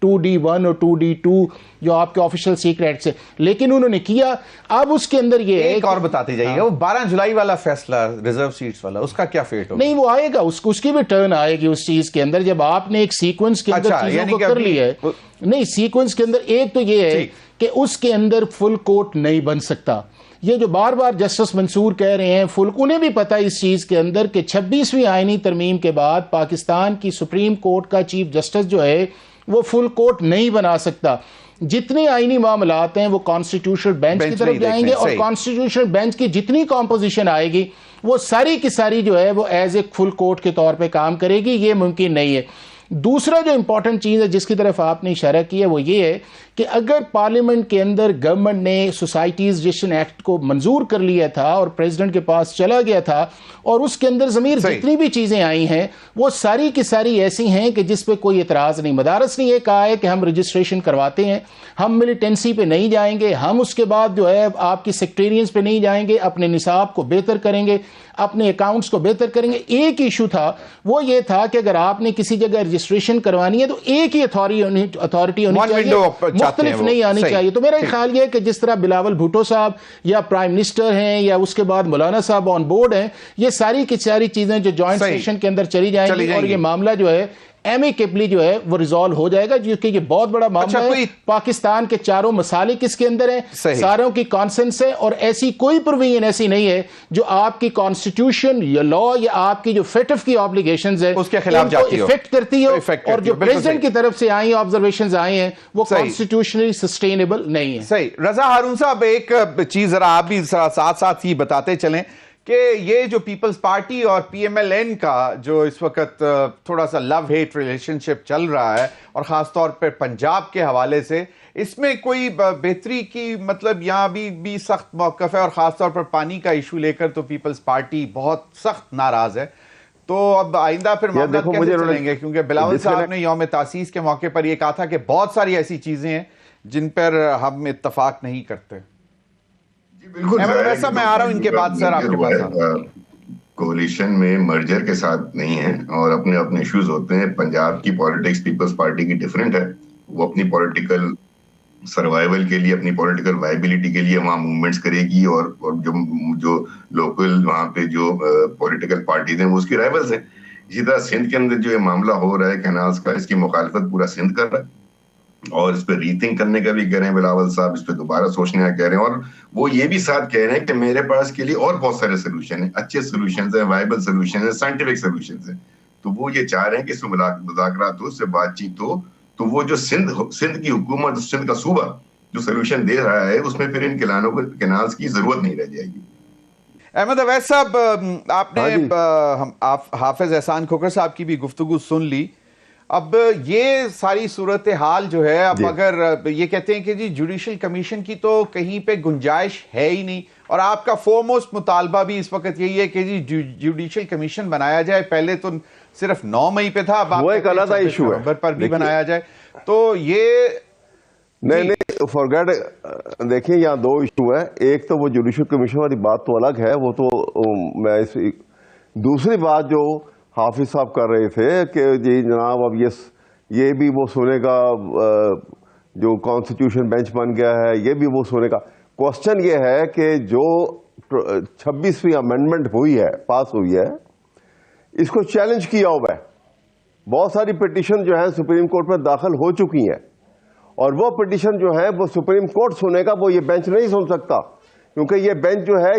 2D1 اور 2D2 جو آپ کے آفیشیل سیکریٹس ہیں، لیکن انہوں نے کیا. اب اس کے اندر یہ ایک اور بتاتے جائیے گا، وہ 12 جولائی والا فیصلہ ریزرو سیٹس والا، اس کا کیا فیٹ ہوگا؟ نہیں وہ آئے گا، اس کی بھی ٹرن آئے گی اس چیز کے اندر جب آپ نے ایک سیکوینس کے اندر چیزوں کو کر لیا ہے. نہیں سیکوینس کے اندر ایک تو یہ ہے کہ اس کے اندر فل کورٹ نہیں بن سکتا. یہ جو بار بار جسٹس منصور کہہ رہے ہیں فل، انہیں بھی پتا اس چیز کے اندر کہ 26ویں آئینی ترمیم کے بعد پاکستان کی سپریم کورٹ کا چیف جسٹس جو ہے وہ فل کورٹ نہیں بنا سکتا. جتنے آئینی معاملات ہیں وہ کانسٹیٹیوشنل بینچ کی طرف جائیں گے، اور کانسٹیٹیوشنل بینچ کی جتنی کمپوزیشن آئے گی وہ ساری کی ساری جو ہے وہ ایز اے فل کورٹ کے طور پہ کام کرے گی. یہ ممکن نہیں ہے. دوسرا جو امپورٹنٹ چیز ہے جس کی طرف آپ نے اشارہ کیا وہ یہ ہے کہ اگر پارلیمنٹ کے اندر گورنمنٹ نے سوسائٹیز رجسٹریشن ایکٹ کو منظور کر لیا تھا اور پریزیڈنٹ کے پاس چلا گیا تھا، اور اس کے اندر ضمیر جتنی بھی چیزیں آئی ہیں وہ ساری کی ساری ایسی ہیں کہ جس پہ کوئی اعتراض نہیں. مدارس نے یہ کہا ہے کہ ہم رجسٹریشن کرواتے ہیں، ہم ملیٹنسی پہ نہیں جائیں گے، ہم اس کے بعد جو ہے آپ کی سیکٹیرینز پہ نہیں جائیں گے، اپنے نصاب کو بہتر کریں گے، اپنے اکاؤنٹس کو بہتر کریں گے. ایک ایشو تھا وہ یہ تھا کہ اگر آپ نے کسی جگہ رجسٹریشن کروانی ہے تو ایک ہی اتھارٹی ہونی چاہیے، مختلف نہیں آنی چاہیے. تو میرا خیال یہ ہے کہ جس طرح بلاول بھٹو صاحب یا پرائم منسٹر ہیں یا اس کے بعد مولانا صاحب آن بورڈ ہیں، یہ ساری کی ساری چیزیں جو جوائنٹ سیشن کے اندر چلی جائیں گی اور یہ معاملہ جو ہے ایمیکیبلی جو ہے وہ ریزالو ہو جائے گا، کیونکہ یہ بہت بڑا معاملہ ہے. پاکستان کے چاروں مسالک اس کے اندر ہیں، ساروں کی کانسنس ہے، اور ایسی کوئی پروویژن ایسی نہیں ہے جو آپ کی کانسٹیٹیوشن یا لا یا آپ کی جو فیٹف کی آبلیگیشنز ہے اس کے خلاف جاتی ہو، افیکٹ کرتی ہو، اور جو پریزیڈنٹ کی طرف سے آئی آبزرویشنز آئی ہیں وہ کانسٹیٹیوشنلی سسٹینیبل نہیں ہے. صحیح. رضا ہارون صاحب، ایک چیز ذرا آپ بھی ساتھ ساتھ ہی بتاتے چلیں کہ یہ جو پیپلز پارٹی اور پی ایم ایل این کا جو اس وقت تھوڑا سا لو ہیٹ ریلیشن شپ چل رہا ہے، اور خاص طور پہ پنجاب کے حوالے سے، اس میں کوئی بہتری کی مطلب یہاں بھی سخت موقف ہے، اور خاص طور پر پانی کا ایشو لے کر تو پیپلز پارٹی بہت سخت ناراض ہے. تو اب آئندہ پھر معاملات کیسے چلیں گے؟ کیونکہ بلاول صاحب نے یوم تاسیس کے موقع پر یہ کہا تھا کہ بہت ساری ایسی چیزیں ہیں جن پر ہم اتفاق نہیں کرتے. جی بالکل. ویسا میں آ رہا ہوں ان کے بعد سر آپ کے پاس. کولیشن میں مرجر کے ساتھ نہیں ہے اور اپنے اپنے ایشوز ہوتے ہیں. پنجاب کی پالیٹکس پیپلز پارٹی کی ڈیفرنٹ ہے. وہ اپنی پولیٹیکل سروائیول کے لیے، اپنی پولیٹیکل وائبلٹی کے لیے وہاں موومنٹس کرے گی، اور جو لوکل وہاں پہ جو پولیٹیکل پارٹیز ہیں وہ اس کی رائیولز ہیں. اسی طرح سندھ کے اندر جو یہ معاملہ ہو رہا ہے کینالز کا، اس کی مخالفت پورا سندھ کر رہا ہے، اور اس پہ ری تھنک کرنے کا بھی کہہ رہے ہیں بلاول صاحب، اس پہ دوبارہ سوچنے کا کہہ رہے ہیں. اور وہ یہ بھی ساتھ کہہ رہے ہیں کہ میرے پاس کے لیے اور بہت سارے سولوشن ہیں، اچھے سولوشنز ہیں، وائبل سولوشن ہیں، سائنٹیفک سولوشنز ہیں. تو وہ یہ چاہ رہے ہیں کہ اس میں مذاکرات ہو، اس سے بات چیت ہو، تو وہ جو سندھ کی حکومت، سندھ کا صوبہ جو سولوشن دے رہا ہے، اس میں پھر ان کینالز کی ضرورت نہیں رہ جائے گی. احمد اویس صاحب، آپ نے حافظ احسان کھوکھر صاحب کی بھی گفتگو سن لی. اب یہ ساری صورتحال جو ہے، اب اگر یہ کہتے ہیں کہ جی جوڈیشل کمیشن کی تو کہیں پہ گنجائش ہے ہی نہیں، اور آپ کا فورموسٹ مطالبہ بھی اس وقت یہی ہے کہ جی جوڈیشل کمیشن بنایا جائے. پہلے تو صرف 9 مئی پہ تھا، اب وہ ایک علیحدہ ایشو ہے، نومبر پر بھی بنایا جائے. تو یہ نہیں فارگیٹ. دیکھیں یہاں 2 ایشو ہیں. ایک تو وہ جوڈیشل کمیشن والی بات تو الگ ہے، وہ تو میں دوسری بات جو حافظ صاحب کر رہے تھے کہ جی جناب اب یہ بھی وہ سنے گا، جو کانسٹیٹیوشن بینچ بن گیا ہے یہ بھی وہ سنے گا. کوسچن یہ ہے کہ جو 26ویں امینڈمنٹ ہوئی ہے، پاس ہوئی ہے، اس کو چیلنج کیا ہوا ہے. بہت ساری پٹیشن جو ہیں سپریم کورٹ میں داخل ہو چکی ہیں، اور وہ پٹیشن جو ہے وہ سپریم کورٹ سنے گا، وہ یہ بینچ نہیں سن سکتا، کیونکہ یہ بینچ جو ہے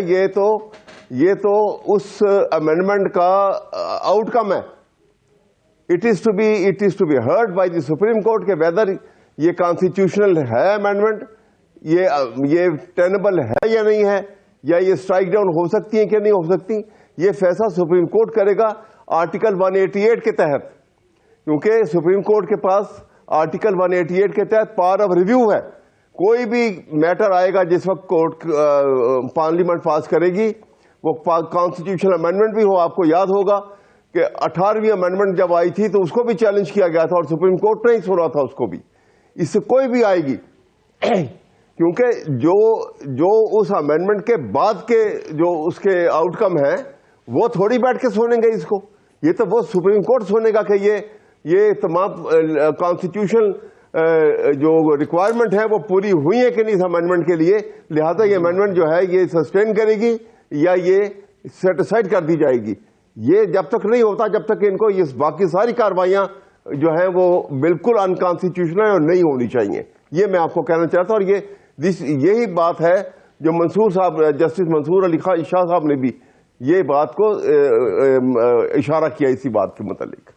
یہ تو اس امینڈمنٹ کا آؤٹ کم ہے. It is to be heard by the supreme court کہ ویدر یہ کانسٹیٹیوشنل ہے امینڈمنٹ، یہ ٹینبل ہے یا نہیں ہے، یا یہ اسٹرائک ڈاؤن ہو سکتی ہے کہ نہیں ہو سکتی. یہ فیصلہ سپریم کورٹ کرے گا آرٹیکل 188 کے تحت، کیونکہ سپریم کورٹ کے پاس آرٹیکل 188 کے تحت پاور آف ریویو ہے. کوئی بھی میٹر آئے گا جس وقت کورٹ پارلیمنٹ پاس کرے گی، وہ کانسٹیٹیوشنل امینڈمنٹ بھی ہو. آپ کو یاد ہوگا کہ 18ویں امینڈمنٹ جب آئی تھی تو اس کو بھی چیلنج کیا گیا تھا، اور سپریم کورٹ نے ہی سنا تھا اس کو بھی. اس سے کوئی بھی آئے گی، کیونکہ جو اس امینڈمنٹ کے بعد کے جو اس کے آؤٹ کم ہے وہ تھوڑی بیٹھ کے سنیں گے اس کو. یہ تو وہ سپریم کورٹ سنے گا کہ یہ تمام کانسٹیٹیوشن جو ریکوائرمنٹ ہے وہ پوری ہوئی ہے کہ نہیں اس امینڈمنٹ کے لیے. لہذا یہ امینڈمنٹ جو ہے یہ سسٹین کرے گی یا یہ سیٹ اسائڈ کر دی جائے گی. یہ جب تک نہیں ہوتا، جب تک ان کو یہ باقی ساری کاروائیاں جو ہیں وہ بالکل انکانسٹیٹیوشنل اور نہیں ہونی چاہیے. یہ میں آپ کو کہنا چاہتا ہوں. اور یہی بات ہے جو منصور صاحب، جسٹس منصور علی شاہ صاحب نے بھی یہ بات کو اشارہ کیا اسی بات کے متعلق.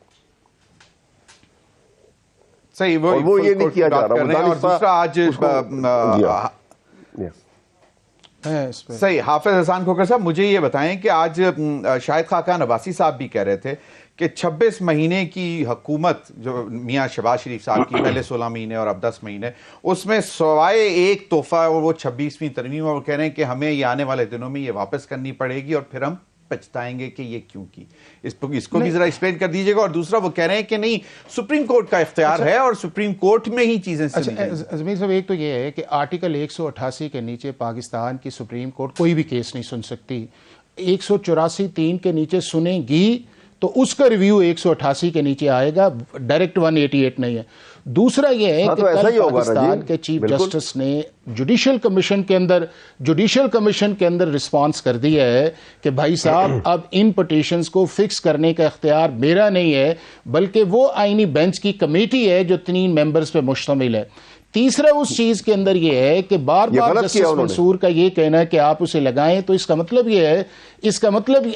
صحیح، وہ یہ نہیں کیا جا رہا. اور دوسرا آج صحیح حافظ احسان کھوکھر صاحب، مجھے یہ بتائیں کہ آج شاہد خاقان عباسی صاحب بھی کہہ رہے تھے کہ 26 مہینے کی حکومت جو میاں شہباز شریف صاحب کی، پہلے 16 مہینے اور اب 10 مہینے، اس میں سوائے ایک تحفہ اور وہ 26ویں ترمیم، اور وہ کہہ رہے ہیں کہ ہمیں یہ آنے والے دنوں میں یہ واپس کرنی پڑے گی اور پھر ہم پچھتائیں گے کہ یہ کیوں کی. اس کو بھی ذرا ایکسپلین کر دیجیے گا. اور دوسرا وہ کہہ رہے ہیں کہ نہیں، سپریم کورٹ کا اختیار ہے اور سپریم کورٹ میں ہی چیزیں سنی جائیں. ازمیر صاحب، ایک تو یہ ہے کہ آرٹیکل 188 کے نیچے پاکستان کی سپریم کورٹ کوئی بھی کیس نہیں سن سکتی. 184(3) کے نیچے سنے گی تو اس کا ریویو 188 کے نیچے آئے گا, ڈائریکٹ 188 نہیں ہے. دوسرا یہ ہے کہ کل پاکستان کے چیف جسٹس نے جوڈیشل کمیشن کے اندر رسپانس کر دیا ہے کہ بھائی صاحب اب ان پٹیشنز کو فکس کرنے کا اختیار میرا نہیں ہے, بلکہ وہ آئینی بینچ کی کمیٹی ہے جو 3 ممبرز پہ مشتمل ہے. تیسرا اس چیز کے اندر یہ ہے کہ بار بار جسٹس منصور کا یہ کہنا ہے کہ آپ اسے لگائیں, تو اس کا مطلب یہ ہے,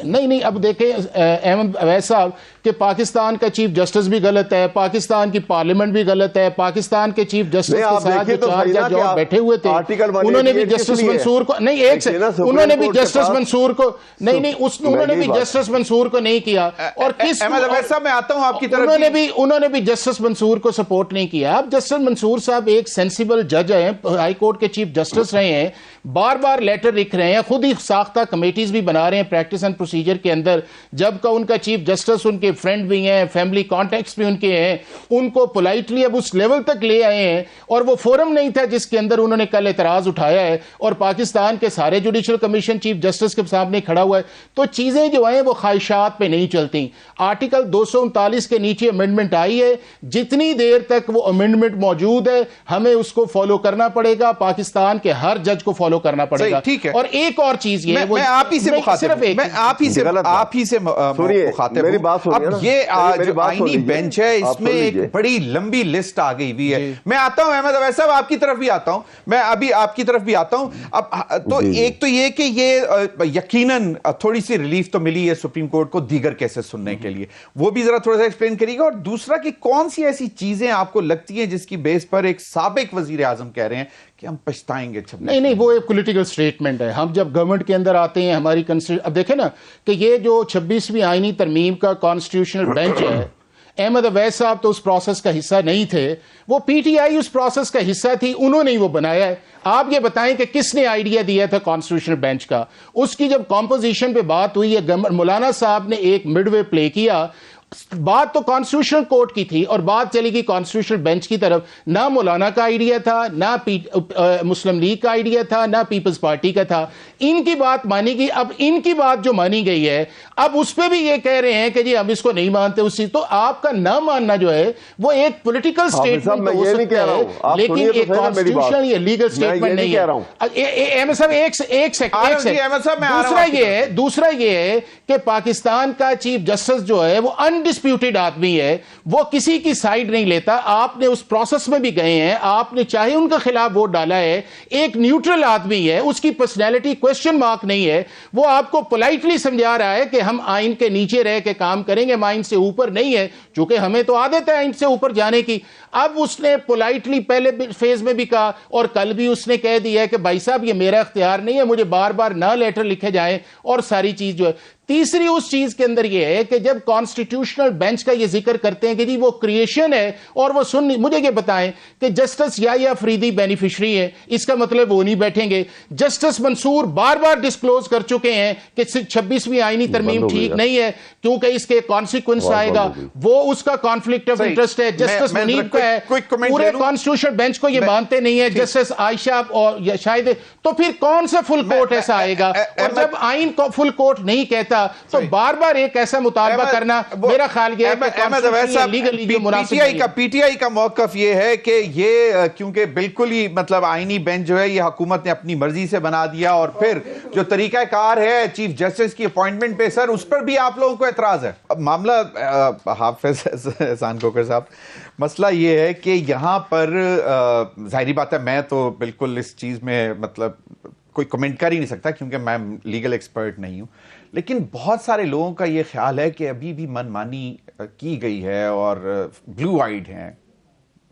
نہیں اب دیکھیں احمد اویس صاحب کہ پاکستان کا چیف جسٹس بھی غلط ہے, پاکستان کی پارلیمنٹ بھی غلط ہے, پاکستان کے چیف جسٹس کے ساتھ جو 4 جج اور بیٹھے ہوئے تھے انہوں نے بھی جسٹس منصور کو انہوں نے بھی جسٹس منصور کو جسٹس منصور کو نہیں کیا, اور کس احمد اویس صاحب میں آتا ہوں آپ کی طرف, انہوں نے بھی جسٹس منصور کو سپورٹ نہیں کیا. اب جسٹس منصور صاحب ایک سینسیبل جج ہیں, ہائی کورٹ کے چیف جسٹس رہے ہیں, بار بار لیٹر لکھ رہے ہیں, خود ہی ساختہ کمیٹیز بھی بنا رہے ہیں پریکٹس اینڈ پروسیجر کے اندر, جب کہ ان کا چیف جسٹس ان کے فرینڈ بھی ہیں, فیملی کانٹیکٹس بھی ان کے ہیں, ان کو پولائٹلی اب اس لیول تک لے آئے ہیں, اور وہ فورم نہیں تھا جس کے اندر انہوں نے کل اعتراض اٹھایا ہے, اور پاکستان کے سارے جوڈیشل کمیشن چیف جسٹس کے سامنے کھڑا ہوا ہے. تو چیزیں جو ہیں وہ خواہشات پہ نہیں چلتی. آرٹیکل 239 کے نیچے امینڈمنٹ آئی ہے, جتنی دیر تک وہ امینڈمنٹ موجود ہے ہمیں اس کو فالو کرنا پڑے گا, پاکستان کے ہر جج کو فالو کرنا پڑے گا. اور ایک اور چیز یہ میں آپ ہی سے مخاطب ہوں, میری بات سنیے. اب یہ جو آئینی بینچ ہے اس میں ایک بڑی لمبی لسٹ آ گئی ہوئی ہے. میں آتا ہوں احمد اویس صاحب, آپ کی طرف بھی آتا ہوں, میں ابھی آپ کی طرف بھی آتا ہوں. اب تو ایک تو یہ کہ یہ یقیناً تھوڑی سی ریلیف تو ملی ہے سپریم کورٹ کو دیگر کیسز سننے کے لیے, وہ بھی ذرا تھوڑا سا ایکسپلین کریے گا. اور دوسرا کہ کون سی ایسی چیزیں آپ کو لگتی ہیں جس کی بیس پر ایک سابق وزیر اعظم کہہ رہے ہیں کہ ہم پچھتائیں گے؟ نہیں, وہ ایک پولیٹیکل سٹیٹمنٹ ہے. ہم جب گورنمنٹ کے اندر آتے ہیں, ہماری اب دیکھیں نا کہ یہ جو 26ویں آئینی ترمیم کا کانسٹیٹیوشنل بینچ ہے, احمد اویس صاحب تو اس پروسیس کا حصہ نہیں تھے, وہ P T I us process کا حصہ تھی, انہوں نے ہی وہ بنایا ہے. آپ یہ بتائیں کہ کس نے آئیڈیا دیا تھا کانسٹیٹیوشنل بینچ کا؟ اس کی جب کمپوزیشن پہ بات ہوئی ہے, مولانا صاحب نے ایک مڈ وے پلے کیا. بات تو کانسٹیٹیوشنل کورٹ کی تھی اور بات چلی گئی کانسٹیٹیوشنل بینچ کی طرف. نہ مولانا کا آئیڈیا تھا, نہ مسلم لیگ کا آئیڈیا تھا, نہ پیپلز پارٹی کا تھا. ان کی بات مانی گئی. اب ان کی بات جو مانی گئی ہے, اب اس پہ بھی یہ کہہ رہے ہیں کہ جی ہم اس کو نہیں مانتے. اسی تو آپ کا نہ ماننا جو ہے وہ ایک پولیٹیکل سٹیٹمنٹ ہو سکتا ہے, لیکن ایک کانسٹیٹیوشنل یا لیگل سٹیٹمنٹ نہیں ہے. احمد صاحب ایک سیکنڈ, دوسرا یہ ہے کہ پاکستان کا چیف جسٹس جو ہے وہ انڈسپیوٹڈ آدمی ہے, وہ کسی کی سائیڈ نہیں لیتا. آپ نے اس پروسیس میں بھی گئے ہیں, آپ نے چاہے ان کے خلاف ووٹ ڈالا ہے, ایک نیوٹرل آدمی ہے, اس کی پرسنالٹی کوسچن مارک نہیں ہے. وہ آپ کو پولائٹلی سمجھا رہا ہے کہ ہم آئین کے نیچے رہ کے کام کریں گے, ہم آئین سے اوپر نہیں ہے, چونکہ ہمیں تو عادت ہے آئین سے اوپر جانے کی. اب اس نے پولائٹلی پہلے فیز میں بھی کہا, اور کل بھی اس نے کہہ دیا ہے کہ بھائی صاحب یہ میرا اختیار نہیں ہے, مجھے بار بار نہ لیٹر لکھے جائیں اور ساری چیز جو ہے. تیسری اس چیز کے اندر یہ ہے کہ جب کانسٹیٹیوشنل بینچ کا یہ ذکر کرتے ہیں کہ جی وہ کریشن ہے اور وہ مجھے یہ بتائیں کہ جسٹس یا افریدی بینیفیشری ہے, اس کا مطلب وہ نہیں بیٹھیں گے. جسٹس منصور بار بار ڈسکلوز کر چکے ہیں کہ 26ویں آئینی ترمیم ٹھیک نہیں ہے کیونکہ اس کے کانسیکوینس آئے گا, وہ اس کا کانفلکٹ آف انٹرسٹ ہے. جسٹس منیب کا ہے, پورے کانسٹیٹیوشنل بینچ کو یہ مانتے نہیں ہے. جسٹس عائشہ اور شاید, تو پھر کون سا فل کورٹ ایسا آئے گا؟ اور جب آئین کو فل کورٹ نہیں کہتا تو بار بار ایک ایسا مطالبہ کرنا, میرا خیال یہ ہے پی ٹی آئی کا موقف یہ ہے کہ یہ کیونکہ بالکل ہی مطلب آئینی بینچ جو ہے یہ حکومت نے اپنی مرضی سے بنا دیا, اور پھر جو طریقہ کار ہے چیف جسٹس کی اپوائنٹمنٹ پہ سر اس پر بھی آپ لوگوں کو اعتراض ہے. اب معاملہ حافظ احسان کوکر صاحب, مسئلہ یہ ہے کہ یہاں پر ظاہری بات ہے میں تو بالکل اس چیز میں مطلب کوئی کمنٹ کر ہی نہیں سکتا کیونکہ میں لیگل ایکسپرٹ نہیں ہوں, لیکن بہت سارے لوگوں کا یہ خیال ہے کہ ابھی بھی من مانی کی گئی ہے اور بلو آئیڈ ہیں,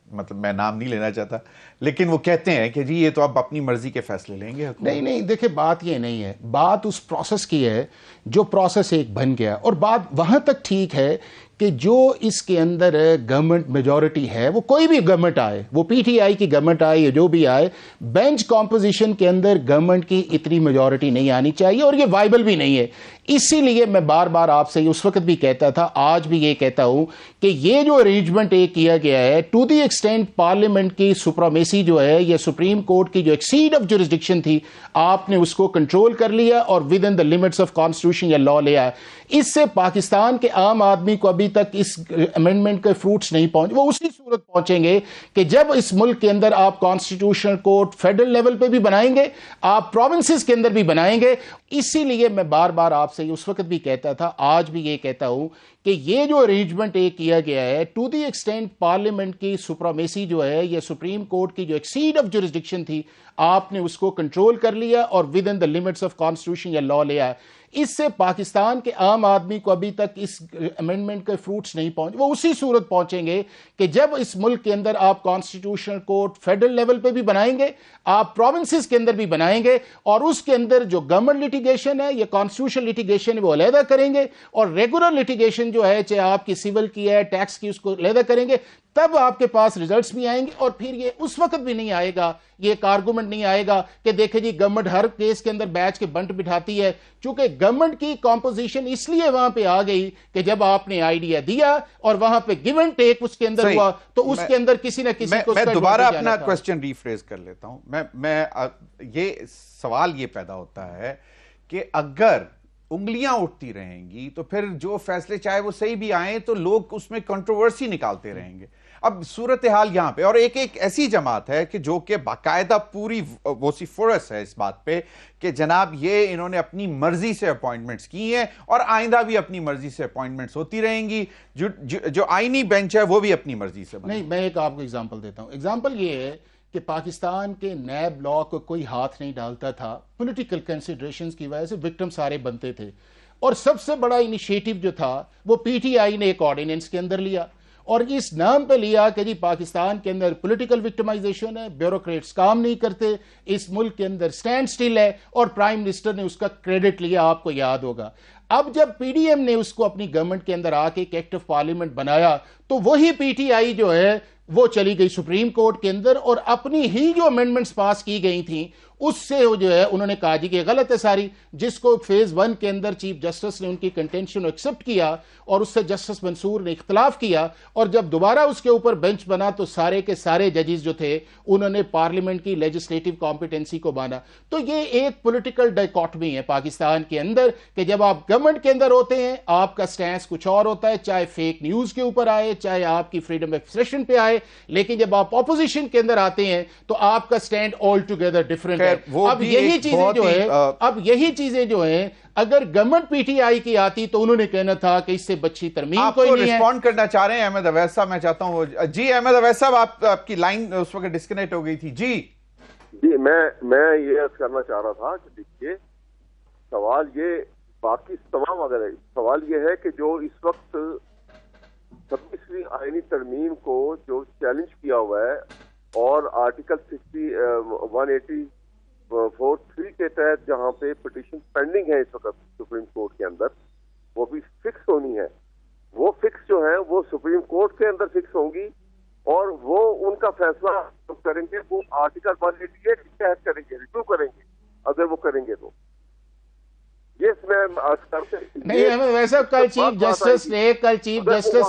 مطلب میں نام نہیں لینا چاہتا, لیکن وہ کہتے ہیں کہ جی یہ تو اب اپنی مرضی کے فیصلے لیں گے. نہیں دیکھیں بات یہ نہیں ہے, بات اس پروسیس کی ہے جو پروسیس ایک بن گیا, اور بات وہاں تک ٹھیک ہے کہ جو اس کے اندر گورنمنٹ میجورٹی ہے، وہ کوئی بھی گورنمنٹ آئے، وہ پی ٹی آئی کی گورنمنٹ آئے یا جو بھی آئے، بینچ کمپوزیشن کے اندر گورنمنٹ کی اتنی میجورٹی نہیں آنی چاہیے، اور یہ وائبل بھی نہیں ہے۔ اسی لیے میں بار بار آپ سے اس وقت بھی کہتا تھا، آج بھی یہ کہتا ہوں کہ یہ جو ارینجمنٹ کیا گیا ہے، ٹو دی ایکسٹینٹ پارلیمنٹ کی سپرامیسی جو ہے، یہ سپریم کورٹ کی جو ایکسیڈ آف جورسڈکشن تھی، آپ نے اس کو کنٹرول کر لیا اور with in the limits of constitution یا لا لیا۔ اس سے پاکستان کے عام آدمی کو ابھی تک اس امینڈمنٹ کے فروٹس نہیں پہنچے، وہ اسی صورت پہنچیں گے کہ جب اس ملک کے اندر آپ کانسٹیٹیوشنل کورٹ فیڈرل لیول پہ بھی بنائیں گے، آپ پروونسز کے اندر بھی بنائیں گے۔ اسی لیے میں بار بار آپ سے اس وقت بھی کہتا تھا، آج بھی یہ کہتا ہوں کہ یہ جو ارینجمنٹ کیا گیا ہے، ٹو دی ایکسٹینٹ پارلیمنٹ کی سپرامیسی جو ہے، یہ سپریم کورٹ کی جو ایکسیڈ آف جورسڈکشن تھی، آپ نے اس کو کنٹرول کر لیا اور with in the limits of constitution یا لا لیا۔ اس سے پاکستان کے عام آدمی کو ابھی تک اس امینڈمنٹ کے فروٹس نہیں پہنچے، وہ اسی صورت پہنچیں گے کہ جب اس ملک کے اندر آپ کانسٹیٹیوشنل کورٹ فیڈرل لیول پہ بھی بنائیں گے، آپ پروونسز کے اندر بھی بنائیں گے، اور اس کے اندر جو گورنمنٹ لیٹیگیشن ہے یا کانسٹیٹیوشنل لیٹیگیشن ہے وہ علیحدہ کریں گے، اور ریگولر لیٹیگیشن جو ہے، چاہے آپ کی سول کی ہے، ٹیکس کی، اس کو علیحدہ کریں گے۔ تب آپ کے پاس ریزلٹس بھی آئیں گے، اور پھر یہ اس وقت بھی نہیں آئے گا، یہ ایک آرگومنٹ نہیں آئے گا کہ دیکھیں جی گورنمنٹ ہر کیس کے اندر بیچ کے بنٹ بٹھاتی ہے، چونکہ گورنمنٹ کی کمپوزیشن اس لیے وہاں پہ آ گئی کہ جب آپ نے آئیڈیا دیا اور وہاں پہ گیو اینڈ ٹیک اس کے اندر ہوا، تو اس کے اندر کسی نہ کسی کو میں دوبارہ اپنا کوسچن ریفریز کر لیتا ہوں۔ میں یہ سوال یہ پیدا ہوتا ہے کہ اگر انگلیاں اٹھتی رہیں گی تو پھر جو فیصلے چاہے وہ صحیح بھی آئیں تو لوگ اس میں کنٹروورسی نکالتے رہیں گے۔ اب صورتحال یہاں پہ، اور ایک ایسی جماعت ہے کہ جو کہ باقاعدہ پوری ووسیفورس ہے اس بات پہ کہ جناب یہ انہوں نے اپنی مرضی سے اپوائنٹمنٹس کی ہیں اور آئندہ بھی اپنی مرضی سے اپوائنٹمنٹس ہوتی رہیں گی، جو آئینی بینچ ہے وہ بھی اپنی مرضی سے بنے۔ نہیں، میں ایک آپ کو اگزامپل دیتا ہوں۔ اگزامپل یہ ہے کہ پاکستان کے نیب لا کو کوئی ہاتھ نہیں ڈالتا تھا، پولیٹیکل کنسیڈریشنز کی وجہ سے وکٹم سارے بنتے تھے، اور سب سے بڑا انیشیٹو جو تھا وہ پی ٹی آئی نے ایک آرڈیننس کے اندر لیا، اور اس نام پہ لیا کہ جی پاکستان کے اندر پولیٹیکل وکٹمائزیشن ہے، بیوروکریٹس کام نہیں کرتے، اس ملک کے اندر سٹینڈ سٹل ہے، اور پرائم منسٹر نے اس کا کریڈٹ لیا، آپ کو یاد ہوگا۔ اب جب پی ڈی ایم نے اس کو اپنی گورنمنٹ کے اندر آ کے ایک ایکٹ آف پارلیمنٹ بنایا، تو وہی پی ٹی آئی جو ہے وہ چلی گئی سپریم کورٹ کے اندر، اور اپنی ہی جو امینڈمنٹس پاس کی گئی تھیں اس سے وہ جو ہے انہوں نے کہا جی کہ غلط ہے ساری، جس کو فیز 1 کے اندر چیف جسٹس نے ان کی کنٹینشن ایکسپٹ کیا، اور اس سے جسٹس منصور نے اختلاف کیا، اور جب دوبارہ اس کے اوپر بینچ بنا تو سارے کے سارے ججز جو تھے انہوں نے پارلیمنٹ کی لیجسلیٹو کمپیٹنسی کو مانا۔ تو یہ ایک پولیٹیکل ڈائکاٹمی ہے پاکستان کے اندر کہ جب آپ گورنمنٹ کے اندر ہوتے ہیں آپ کا سٹینس کچھ اور ہوتا ہے، چاہے فیک نیوز کے اوپر آئے، چاہے آپ کی فریڈم آف ایکسپریشن پہ آئے، لیکن جب آپ اپوزیشن کے اندر آتے ہیں تو آپ کا سٹینڈ آل ٹوگیدر ڈفرنٹ ہے۔ اب یہی چیزیں جو ہیں اگر گورنمنٹ پی ٹی آئی کی آتی تو انہوں نے کہنا تھا کہ اس سے بچی ترمیم کوئی نہیں ہے۔ آپ رسپونڈ کرنا چاہ رہے ہیں احمد اویس صاحب، میں چاہتا ہوں جی احمد اویس صاحب، آپ کی لائن اس وقت ڈسکنیکٹ ہو گئی تھی۔ جی میں یہ عرض کرنا چاہ رہا تھا کہ دیکھیے سوال یہ باقی تمام اگر سوال یہ ہے کہ جو اس وقت 26ویں آئینی ترمیم کو جو چیلنج کیا ہوا ہے اور آرٹیکل 184(3) کے تحت جہاں پہ پٹیشن پینڈنگ ہے اس وقت سپریم کورٹ کے اندر، وہ بھی فکس ہونی ہے، وہ فکس جو ہیں وہ سپریم کورٹ کے اندر فکس ہوں گی، اور وہ ان کا فیصلہ کریں گے، وہ آرٹیکل 188 کے تحت کریں گے، ریویو کریں گے اگر وہ کریں گے تو۔ نہیں احمد ویسا کل چیف جسٹس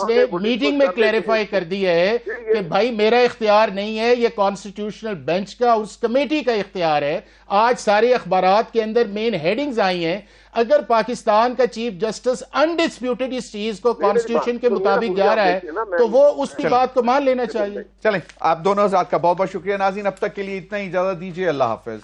نے میٹنگ میں کلیریفائی کر دیا ہے کہ بھائی میرا اختیار نہیں ہے، یہ کانسٹیٹیوشنل بینچ کا اس کمیٹی کا اختیار ہے۔ آج سارے اخبارات کے اندر مین ہیڈنگز آئی ہیں، اگر پاکستان کا چیف جسٹس انڈسپیوٹڈ اس چیز کو کانسٹیٹیوشن کے مطابق جا رہا ہے تو وہ اس کی بات کو مان لینا چاہیے۔ چلیں، آپ دونوں حضرات کا بہت بہت شکریہ۔ ناظرین اب تک کے لیے اتنا ہی، اجازت دیجیے، اللہ حافظ۔